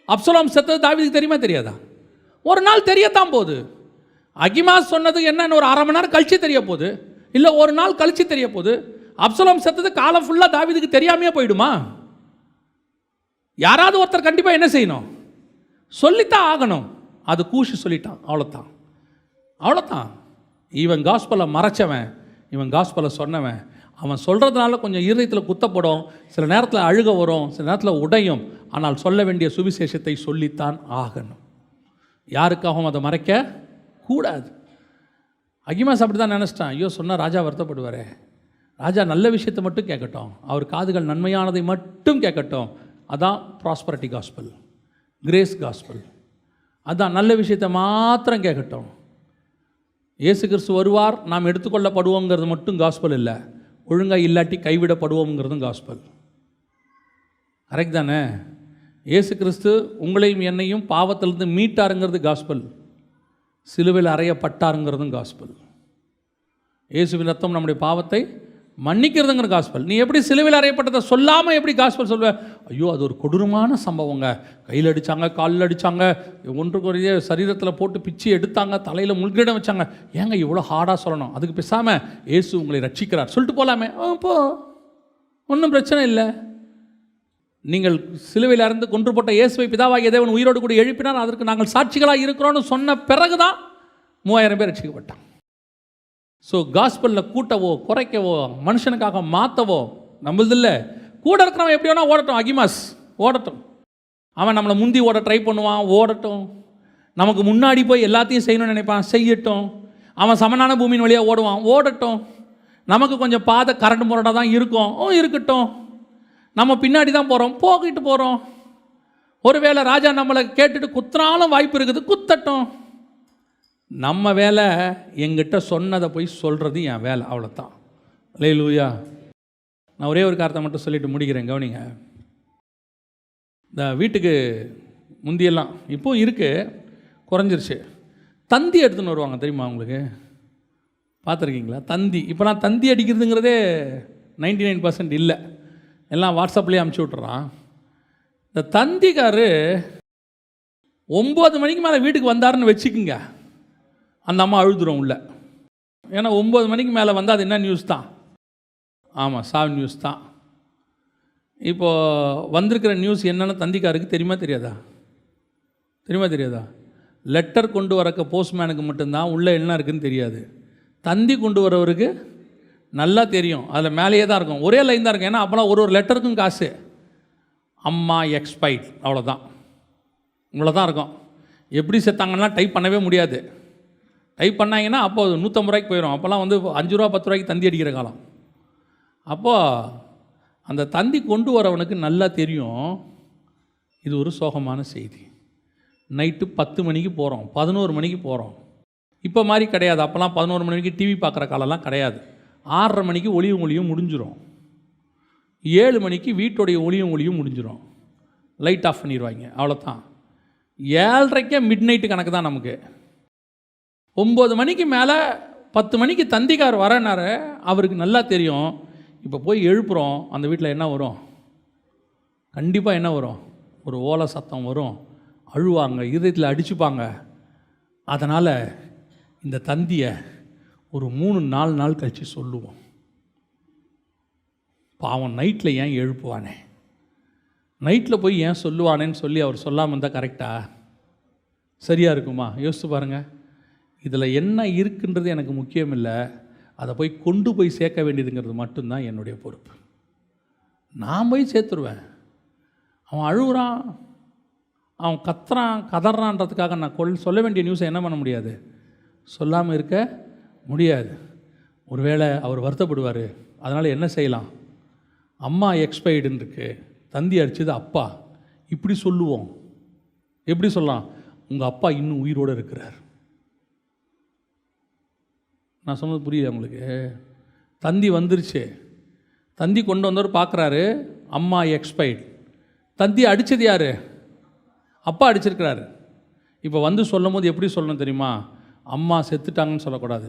அப்சலோம் செத்தது தாவீதுக்கு தெரியுமா தெரியாதா? ஒரு நாள் தெரியத்தான் போகுது. அகிமாஸ் சொன்னது என்னன்னு ஒரு 1/2 மணி நேரம் கழிச்சு தெரிய போகுது, இல்லை ஒரு நாள் கழிச்சு தெரிய போகுது. அப்சலோம் செத்தது காலம் ஃபுல்லாக தாவீதுக்கு தெரியாமையே போயிடுமா? யாராவது ஒருத்தர் கண்டிப்பாக என்ன செய்யணும்? சொல்லித்தான் ஆகணும். அது கூஷி சொல்லிட்டான், அவ்வளோதான், அவ்வளோதான். இவன் காஸ்பலை மறைச்சவன், இவன் காஸ்பலை சொன்னவன். அவன் சொல்கிறதுனால கொஞ்சம் இருதயத்தில் குத்தப்படும், சில நேரத்தில் அழுக வரும், சில நேரத்தில் உடையும். ஆனால் சொல்ல வேண்டிய சுவிசேஷத்தை சொல்லித்தான் ஆகணும். யாருக்காகவும் அதை மறைக்க கூடாது. அகிமாஸ் அப்படி தான் நினச்சிட்டான். ஐயோ சொன்னால் ராஜா வருத்தப்படுவாரே, ராஜா நல்ல விஷயத்தை மட்டும் கேட்கட்டும், அவர் காதுகள் நன்மையானதை மட்டும் கேட்கட்டும். அதான் ப்ராஸ்பரிட்டி காஸ்பல், கிரேஸ் காஸ்பல். அதான் நல்ல விஷயத்தை மாத்திரம் கேட்கட்டும். இயேசு கிறிஸ்து வருவார், நாம் எடுத்துக்கொள்ளப்படுவோங்கிறது மட்டும் காஸ்பல் இல்லை. ஒழுங்காக இல்லாட்டி கைவிடப்படுவோங்கிறதும் காஸ்பல். கரெக்ட் தானே? இயேசு கிறிஸ்து உங்களையும் என்னையும் பாவத்திலிருந்து மீட்டாருங்கிறது காஸ்பல். சிலுவையில் அறையப்பட்டாருங்கிறதும் காஸ்பல். இயேசுவின் ரத்தம் நம்முடைய பாவத்தை மன்னிக்கிறதுங்கிற காஸ்பல். நீ எப்படி சிலுவையில் அறையப்பட்டதை சொல்லாமல் எப்படி காஸ்பல் சொல்வ? ஐயோ அது ஒரு கொடூரமான சம்பவங்க, கையில் அடித்தாங்க, காலில் அடித்தாங்க, ஒன்றுக்கு ஒரு சரீரத்தில் போட்டு பிச்சு எடுத்தாங்க, தலையில் முள்கிடம் வச்சாங்க. ஏங்க இவ்வளோ ஹார்டாக சொல்லணும்? அதுக்கு பேசாமல் இயேசு உங்களை ரட்சிக்கிறார் சொல்லிட்டு போகலாமே. போ, ஒன்றும் பிரச்சனை இல்லை. நீங்கள் சிலுவையில் இருந்து கொன்று போட்ட இயேசுவை பிதாவாகிய தேவன் உயிரோடு கூட எழுப்பினார், அதற்கு நாங்கள் சாட்சிகளாக இருக்கிறோன்னு சொன்ன பிறகு தான் 3000 பேர் ரட்சிக்கப்பட்டான். ஸோ காஸ்பலில் கூட்டவோ குறைக்கவோ மனுஷனுக்காக மாற்றவோ நம்மளதில்லை. கூட இருக்கிறவன் எப்படி வேணால் ஓடட்டும். அகிமாஸ் ஓடட்டும், அவன் நம்மளை முந்தி ஓட ட்ரை பண்ணுவான், ஓடட்டும். நமக்கு முன்னாடி போய் எல்லாத்தையும் செய்யணும்னு நினைப்பான், செய்யட்டும். அவன் சமனான பூமியின் வழியாக ஓடுவான், ஓடட்டும். நமக்கு கொஞ்சம் பாதை கரண்ட் முரடாக தான் இருக்கும், இருக்கட்டும். நம்ம பின்னாடி தான் போகிறோம், போகிட்டு போகிறோம். ஒருவேளை ராஜா நம்மளை கேட்டுட்டு குத்துனாலும் வாய்ப்பு இருக்குது, குத்தட்டும். நம்ம வேலை எங்கிட்ட சொன்னதை போய் சொல்கிறது என் வேலை, அவ்வளோதான். அல்லேலூயா. நான் ஒரே ஒரு காரணத்தை மட்டும் சொல்லிட்டு முடிக்கிறேன், கவனிங்க. இந்த வீட்டுக்கு முந்தியெல்லாம் இப்போவும் இருக்குது, குறைஞ்சிருச்சு. தந்தி எடுத்துன்னு வருவாங்க, தெரியுமா உங்களுக்கு? பார்த்துருக்கீங்களா தந்தி? இப்போலாம் தந்தி அடிக்கிறதுங்கிறதே 99% இல்லை, எல்லாம் வாட்ஸ்அப்லேயே அமுச்சு விட்டுறான். இந்த தந்திக்காரு 9 மணிக்கு மேலே வீட்டுக்கு வந்தாருன்னு வச்சுக்குங்க, அந்த அம்மா அழுதுரும் உள்ள. ஏன்னா 9 மணிக்கு மேலே வந்தால் அது என்ன நியூஸ் தான்? ஆமாம், சாவு நியூஸ் தான். இப்போது வந்திருக்கிற நியூஸ் என்னென்னு தந்திக்காருக்கு தெரியுமா தெரியாதா? தெரியுமா தெரியாதா? லெட்டர் கொண்டு வரக்க போஸ்ட்மேனுக்கு மட்டும்தான் உள்ளே என்ன இருக்குதுன்னு தெரியாது. தந்தி கொண்டு வரவருக்கு நல்லா தெரியும், அதில் மேலேயே தான் இருக்கும், ஒரே லைன் தான் இருக்கும். ஏன்னா அப்போலாம் ஒரு லெட்டருக்கும் காசு. அம்மா எக்ஸ்பைட், அவ்வளோதான், இவ்வளோதான் இருக்கும். எப்படி செத்தாங்கன்னா டைப் பண்ணவே முடியாது. டைப் பண்ணாங்கன்னா அப்போது 150 ரூபாய்க்கு போயிடும். அப்போல்லாம் வந்து 5 ரூபா 10 ரூபாய்க்கு தந்தி அடிக்கிற காலம். அப்போது அந்த தந்தி கொண்டு வரவனுக்கு நல்லா தெரியும் இது ஒரு சோகமான செய்தி. நைட்டு 10 மணிக்கு போகிறோம், 11 மணிக்கு போகிறோம். இப்போ மாதிரி கிடையாது. அப்போல்லாம் 11 மணிக்கு டிவி பார்க்குற காலம்லாம் கிடையாது. 6:30 மணிக்கு ஒளியும் முடிஞ்சிடும். 7 மணிக்கு வீட்டுடைய ஒளியும் முடிஞ்சிடும். லைட் ஆஃப் பண்ணிடுவாங்க, அவ்வளோதான். 7:30 மிட் நைட்டு கணக்கு தான் நமக்கு. 9 மணிக்கு மேலே 10 மணிக்கு தந்திக்கார் வரனாரு, அவருக்கு நல்லா தெரியும் இப்போ போய் எழுப்புகிறோம், அந்த வீட்டில் என்ன வரும்? கண்டிப்பாக என்ன வரும்? ஒரு ஓலை சத்தம் வரும், அழுவாங்க, இதயத்தில் அடிச்சுப்பாங்க. அதனால் இந்த தந்தியை ஒரு 3-4 நாள் கழித்து சொல்லுவோம். பாவம் நைட்டில் ஏன் எழுப்புவானே, நைட்டில் போய் ஏன் சொல்லுவானேன்னு சொல்லி அவர் சொல்லாமல் இருந்தால் கரெக்டாக சரியாக இருக்குமா? யோசித்து பாருங்கள். இதில் என்ன இருக்குன்றது எனக்கு முக்கியம் இல்லை, அதை போய் கொண்டு போய் சேர்க்க வேண்டியதுங்கிறது மட்டும்தான் என்னுடைய பொறுப்பு. நான் போய் சேர்த்துருவேன். அவன் அழுகுறான், அவன் கதறான்றதுக்காக நான் சொல்ல வேண்டிய நியூஸை என்ன பண்ண முடியாது? சொல்லாமல் இருக்க முடியாது. ஒருவேளை அவர் வருத்தப்படுவார். அதனால் என்ன செய்யலாம்? அம்மா எக்ஸ்பைர்டுன்னு இருக்குது, தந்தி அடித்தது அப்பா, இப்படி சொல்லுவோம். எப்படி சொல்லலாம்? உங்கள் அப்பா இன்னும் உயிரோடு இருக்கிறார். நான் சொன்னது புரியுது உங்களுக்கு? தந்தி வந்துருச்சு, தந்தி கொண்டு வந்தவர் பார்க்குறாரு, அம்மா எக்ஸ்பைர்ட். தந்தி அடித்தது யார்? அப்பா அடிச்சிருக்கிறாரு. இப்போ வந்து சொல்லும் போது எப்படி சொல்லணும் தெரியுமா? அம்மா செத்துட்டாங்கன்னு சொல்லக்கூடாது,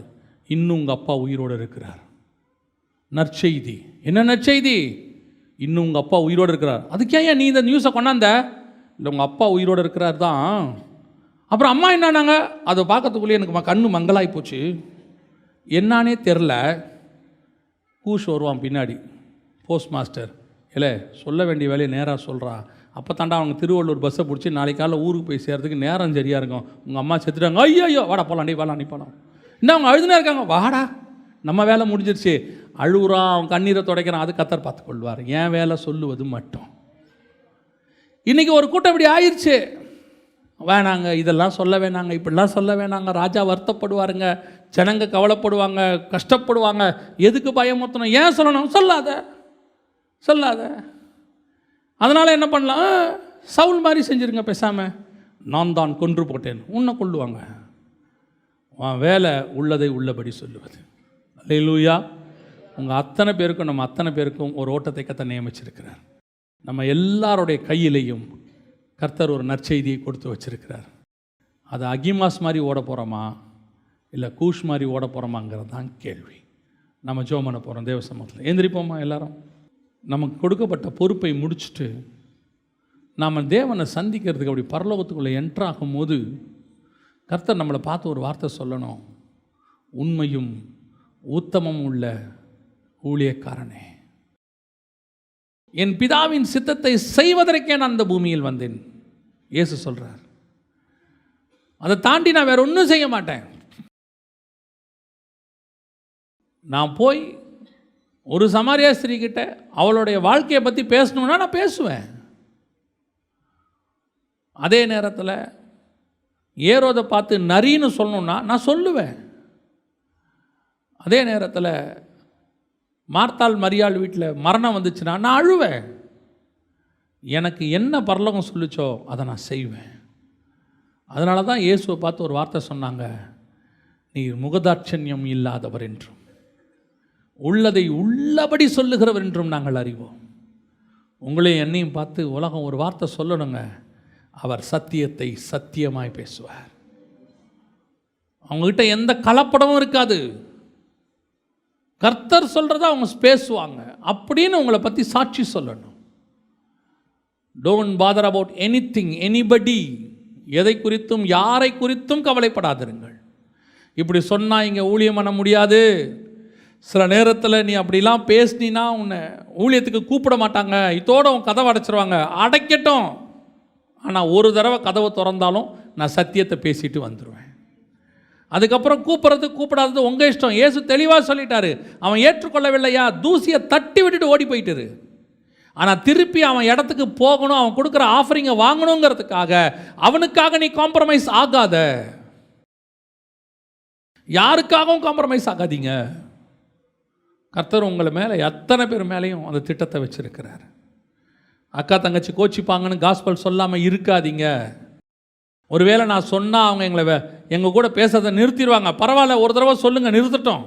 இன்னும் உங்கள் அப்பா உயிரோடு இருக்கிறார். நற்செய்தி. என்ன நற்செய்தி? இன்னும் உங்கள் அப்பா உயிரோடு இருக்கிறார். அதுக்கே ஏன் நீ இந்த நியூஸை கொண்டாந்த? இல்லை, உங்கள் அப்பா உயிரோடு இருக்கிறார் தான். அப்புறம் அம்மா என்னானாங்க? அதை பார்க்கறதுக்குள்ளேயே எனக்கு கண்ணு மங்கலாகி போச்சு, என்னானே தெரில. கூஷ் வருவான் பின்னாடி, போஸ்ட் மாஸ்டர். இல்லை, சொல்ல வேண்டிய வேலையை நேராக சொல்கிறா. அப்போ தாண்டா அவங்க திருவள்ளூர் பஸ்ஸை பிடிச்சி நாளைக்கு காலையில் ஊருக்கு போய் சேர்றதுக்கு நேரம் சரியாக இருக்கும். உங்கள் அம்மா செத்துட்டாங்க. ஐயோ வாடா போகலாம், நீ வாடா, நீ போகலாம். இன்னும் அவங்க அழுதுனா இருக்காங்க. வாடா, நம்ம வேலை முடிஞ்சிருச்சு. அழுகுறான், அவன் கண்ணீரை துடைக்கிறான், அது கத்தர் பார்த்துக்கொள்வார். என் வேலை சொல்லுவது மட்டும். இன்றைக்கி ஒரு கூட்டம் இப்படி ஆயிடுச்சு. வேணாங்க, இதெல்லாம் சொல்ல வேணாங்க, இப்படிலாம் சொல்ல வேணாங்க, ராஜா வருத்தப்படுவாருங்க, ஜனங்க கவலைப்படுவாங்க, கஷ்டப்படுவாங்க, எதுக்கு பயமுறுத்தணும், ஏன் சொல்லணும்? சொல்லாத. அதனால் என்ன பண்ணலாம்? சவுல் மாதிரி செஞ்சுருங்க பேசாமல். நான் தான் கொன்று போட்டேன், உன்னை கொல்லுவாங்க. உன் வேலை உள்ளதை உள்ளபடி சொல்லுவது. அல்லேலூயா. உங்கள் அத்தனை பேருக்கும், நம்ம அத்தனை பேருக்கும் ஒரு ஓட்டத்தை கர்த்தர் நியமிச்சிருக்கிறார். நம்ம எல்லாருடைய கையிலையும் கர்த்தர் ஒரு நற்செய்தியை கொடுத்து வச்சிருக்கிறார். அது அகிமாஸ் மாதிரி ஓட போகிறோமா, இல்லை கூஷ் மாதிரி ஓட போகிறோமாங்கிறது தான் கேள்வி. நம்ம ஜெபம் பண்ண போகிறோம் தேவ சமூகத்தில். எந்திரிப்போமா எல்லாரும்? நமக்கு கொடுக்கப்பட்ட பொறுப்பை முடிச்சுட்டு நாம் தேவனை சந்திக்கிறதுக்கு அப்படி பரலோகத்துக்குள்ளே என்ட்ராகும் போது கர்த்தர் நம்மளை பார்த்து ஒரு வார்த்தை சொல்லணும். உண்மையும் உத்தமம் உள்ள ஊழியக்காரனே, என் பிதாவின் சித்தத்தை செய்வதற்கே நான் அந்த பூமியில் வந்தேன். இயேசு சொல்கிறார். அதை தாண்டி நான் வேற ஒன்றும் செய்ய மாட்டேன். நான் போய் ஒரு சமாரியா ஸ்திரீ கிட்ட அவளுடைய வாழ்க்கையை பற்றி பேசணும்னா நான் பேசுவேன். அதே நேரத்தில் ஏரோதை பார்த்து நரின்னு சொல்லணும்னா நான் சொல்லுவேன். அதே நேரத்தில் மார்த்தாள் மரியாள் வீட்டில் மரணம் வந்துச்சுன்னா நான் அழுவேன். எனக்கு என்ன பரலோகம் சொல்லிச்சோ அதை நான் செய்வேன். அதனால தான் இயேசுவை பார்த்து ஒரு வார்த்தை சொன்னாங்க, நீர் முகதாட்சண்யம் இல்லாதவர் என்றும் உள்ளதை உள்ளபடி சொல்லுகிறவர் என்றும் நாங்கள் அறிவோம். உங்களையும் என்னையும் பார்த்து உலகம் ஒரு வார்த்தை சொல்லணுங்க, அவர் சத்தியத்தை சத்தியமாய் பேசுவார். அவங்ககிட்ட எந்த கலப்படமும் இருக்காது. கர்த்தர் சொல்கிறத அவங்க பேசுவாங்க அப்படின்னு உங்களை பற்றி சாட்சி சொல்லணும். Don't father about anything, anybody. எதை குறித்தும் யாரை குறித்தும் கவலைப்படாதிருங்கள். இப்படி சொன்னால் இங்கே ஊழியம் பண்ண முடியாது, சில நேரத்தில் நீ அப்படிலாம் பேசினா உன்னை ஊழியத்துக்கு கூப்பிட மாட்டாங்க, இதோடு உன் கதவை அடைச்சிருவாங்க. அடைக்கட்டும், ஆனால் ஒரு தடவை கதவை திறந்தாலும் நான் சத்தியத்தை பேசிட்டு வந்துடுவேன். அதுக்கப்புறம் கூப்பிடாதது உங்கள் இஷ்டம். இயேசு தெளிவாக சொல்லிட்டாரு. அவன் ஏற்றுக்கொள்ளவில்லையா, தூசியை தட்டி விட்டுட்டு ஓடி போயிட்டாரு. ஆனால் திருப்பி அவன் இடத்துக்கு போகணும், அவன் கொடுக்குற ஆஃபரிங்கை வாங்கணுங்கிறதுக்காக அவனுக்காக நீ காம்ப்ரமைஸ் ஆகாத. யாருக்காகவும் காம்ப்ரமைஸ் ஆகாதீங்க. கர்த்தர் உங்களை மேலே எத்தனை பேர் மேலேயும் அந்த திட்டத்தை வச்சிருக்கிறார். அக்கா தங்கச்சி கோச்சிப்பாங்கன்னு காஸ்பல் சொல்லாமல் இருக்காதீங்க. ஒருவேளை நான் சொன்னால் அவங்க எங்கள் கூட பேசுறதை நிறுத்திடுவாங்க. பரவாயில்ல, ஒரு தடவை சொல்லுங்கள், நிறுத்தட்டும்.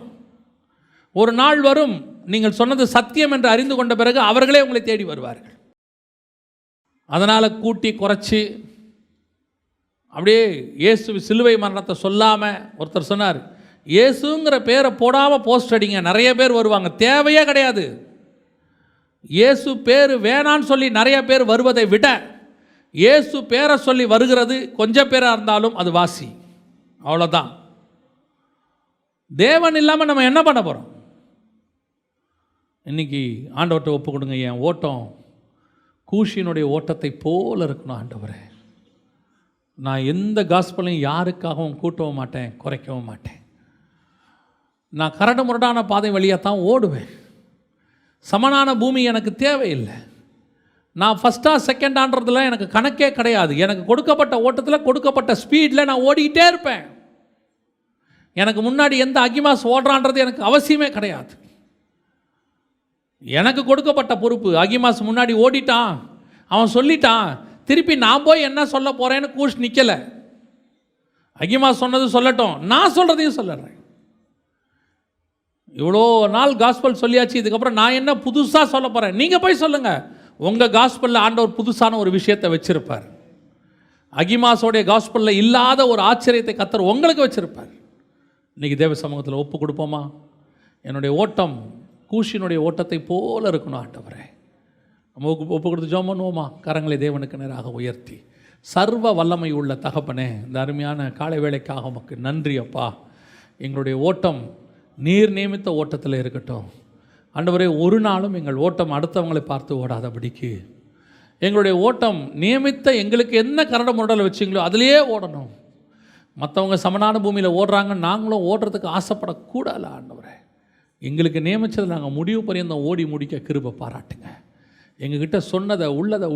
ஒரு நாள் வரும், நீங்கள் சொன்னது சத்தியம் என்று அறிந்து கொண்ட பிறகு அவர்களே உங்களை தேடி வருவார்கள். அதனால் கூட்டி குறைச்சி அப்படியே இயேசு சிலுவை மரணத்தை சொல்லாமல் ஒருத்தர் சொன்னார், இயேசுங்கிற பேரை போடாமல் போஸ்ட் அடிங்க, நிறைய பேர் வருவாங்க. தேவையே கிடையாது. இயேசு பேர் வேணான்னு சொல்லி நிறைய பேர் வருவதை விட இயேசு பேரை சொல்லி வருகிறது கொஞ்சம் பேராக இருந்தாலும் அது வாசி. அவ்வளோதான். தேவன் இல்லாமல் நம்ம என்ன பண்ண போகிறோம்? இன்னைக்கு ஆண்டவர்கிட்ட ஒப்பு கொடுங்க. என் ஓட்டம் கூஷினுடைய ஓட்டத்தை போல இருக்கணும். ஆண்டவரே, நான் எந்த காஸ்பலையும் யாருக்காகவும் கூட்டவும் மாட்டேன், குறைக்கவும் மாட்டேன். நான் கரடு முரடான பாதை வழியாக தான் ஓடுவேன். சமனான பூமி எனக்கு தேவையில்லை. நான் ஃபஸ்ட்டா செகண்டான்றதுல எனக்கு கணக்கே கிடையாது. எனக்கு கொடுக்கப்பட்ட ஓட்டத்தில் கொடுக்கப்பட்ட ஸ்பீடில் நான் ஓடிக்கிட்டே இருப்பேன். எனக்கு முன்னாடி எந்த அகிமாஸ் ஓடுறான்றது எனக்கு அவசியமே கிடையாது. எனக்கு கொடுக்கப்பட்ட பொறுப்பு, அகிமாஸ் முன்னாடி ஓடிட்டான், அவன் சொல்லிட்டான், திருப்பி நான் போய் என்ன சொல்ல போகிறேன்னு கூஷ் நிற்கலை. அகிமா சொன்னது சொல்லட்டும், நான் சொல்கிறதையும் சொல்லிடுறேன். இவ்வளோ நாள் காஸ்பல் சொல்லியாச்சு, இதுக்கப்புறம் நான் என்ன புதுசாக சொல்ல போகிறேன்? நீங்கள் போய் சொல்லுங்கள். உங்கள் காஸ்பலில் ஆண்டவர் புதுசான ஒரு விஷயத்தை வச்சுருப்பார். அகிமாஸோடைய காஸ்பலில் இல்லாத ஒரு ஆச்சரியத்தை கர்த்தர் உங்களுக்கு வச்சுருப்பார். இன்றைக்கி தேவ சமூகத்தில் ஒப்பு கொடுப்போமா? என்னுடைய ஓட்டம் கூஷினுடைய ஓட்டத்தை போல இருக்கணும் ஆண்டவரே. நம்ம ஒப்பு கொடுத்து ஜெபம் பண்ணுவோமா? கரங்களை தேவனுக்கு நேராக உயர்த்தி. சர்வ வல்லமை உள்ள தகப்பனே, இந்த அருமையான காலை வேளைக்காக உமக்கு நன்றி அப்பா. எங்களுடைய ஓட்டம் நீர் நியமித்த ஓட்டத்தில் இருக்கட்டும் ஆண்டவரே. ஒரு நாளும் எங்கள் ஓட்டம் அடுத்தவங்களை பார்த்து ஓடாதபடிக்கு எங்களுடைய ஓட்டம் நியமித்த எங்களுக்கு என்ன கரட முரடலை வச்சிங்களோ அதிலேயே ஓடணும். மற்றவங்க சமனான பூமியில் ஓடுறாங்க, நாங்களும் ஓடுறதுக்கு ஆசைப்படக்கூடாது ஆண்டவரே. எங்களுக்கு நியமித்ததை நாங்கள் முடிவு பரியந்தம் ஓடி முடிக்க கிருபை பாராட்டுங்க. எங்ககிட்ட சொன்னதை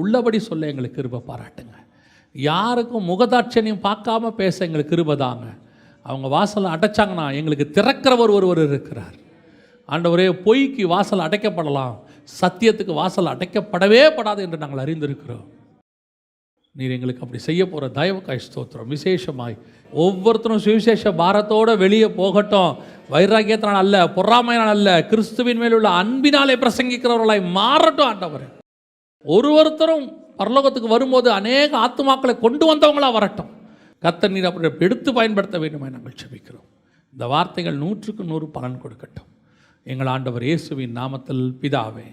உள்ளபடி சொல்ல எங்களுக்கு கிருபை பாராட்டுங்க. யாருக்கும் முகதாட்சணியம் பார்க்காம பேச எங்களுக்கு கிருபை தாங்க. அவங்க வாசலை அடைச்சாங்கன்னா எங்களுக்கு திறக்கிறவர் ஒருவர் இருக்கிறார் ஆண்டவரே. பொய்க்கு வாசல் அடைக்கப்படலாம், சத்தியத்துக்கு வாசல் அடைக்கப்படவே படாது என்று நாங்கள் அறிந்திருக்கிறோம். நீர் எங்களுக்கு அப்படி செய்ய போகிற தயவுக்காய் ஸ்தோத்திரம். விசேஷமாய் ஒவ்வொருத்தரும் சுவிசேஷ பாரத்தோடு வெளியே போகட்டும். வைராக்கியத்தினால் அல்ல, பொறாமையினால் அல்ல, கிறிஸ்துவின் மேல் உள்ள அன்பினாலே பிரசங்கிக்கிறவர்களாய் மாறட்டும் ஆண்டவர். ஒருத்தரும் பரலோகத்துக்கு வரும்போது அநேக ஆத்துமாக்களை கொண்டு வந்தவங்களா வரட்டும். கர்த்தர் நீர் அப்படி எடுத்து பயன்படுத்த வேண்டுமே நாங்கள் ஜெபிக்கிறோம். இந்த வார்த்தைகள் 100க்கு 100 பலன் கொடுக்கட்டும். எங்கள் ஆண்டவர் இயேசுவின் நாமத்தில் பிதாவே.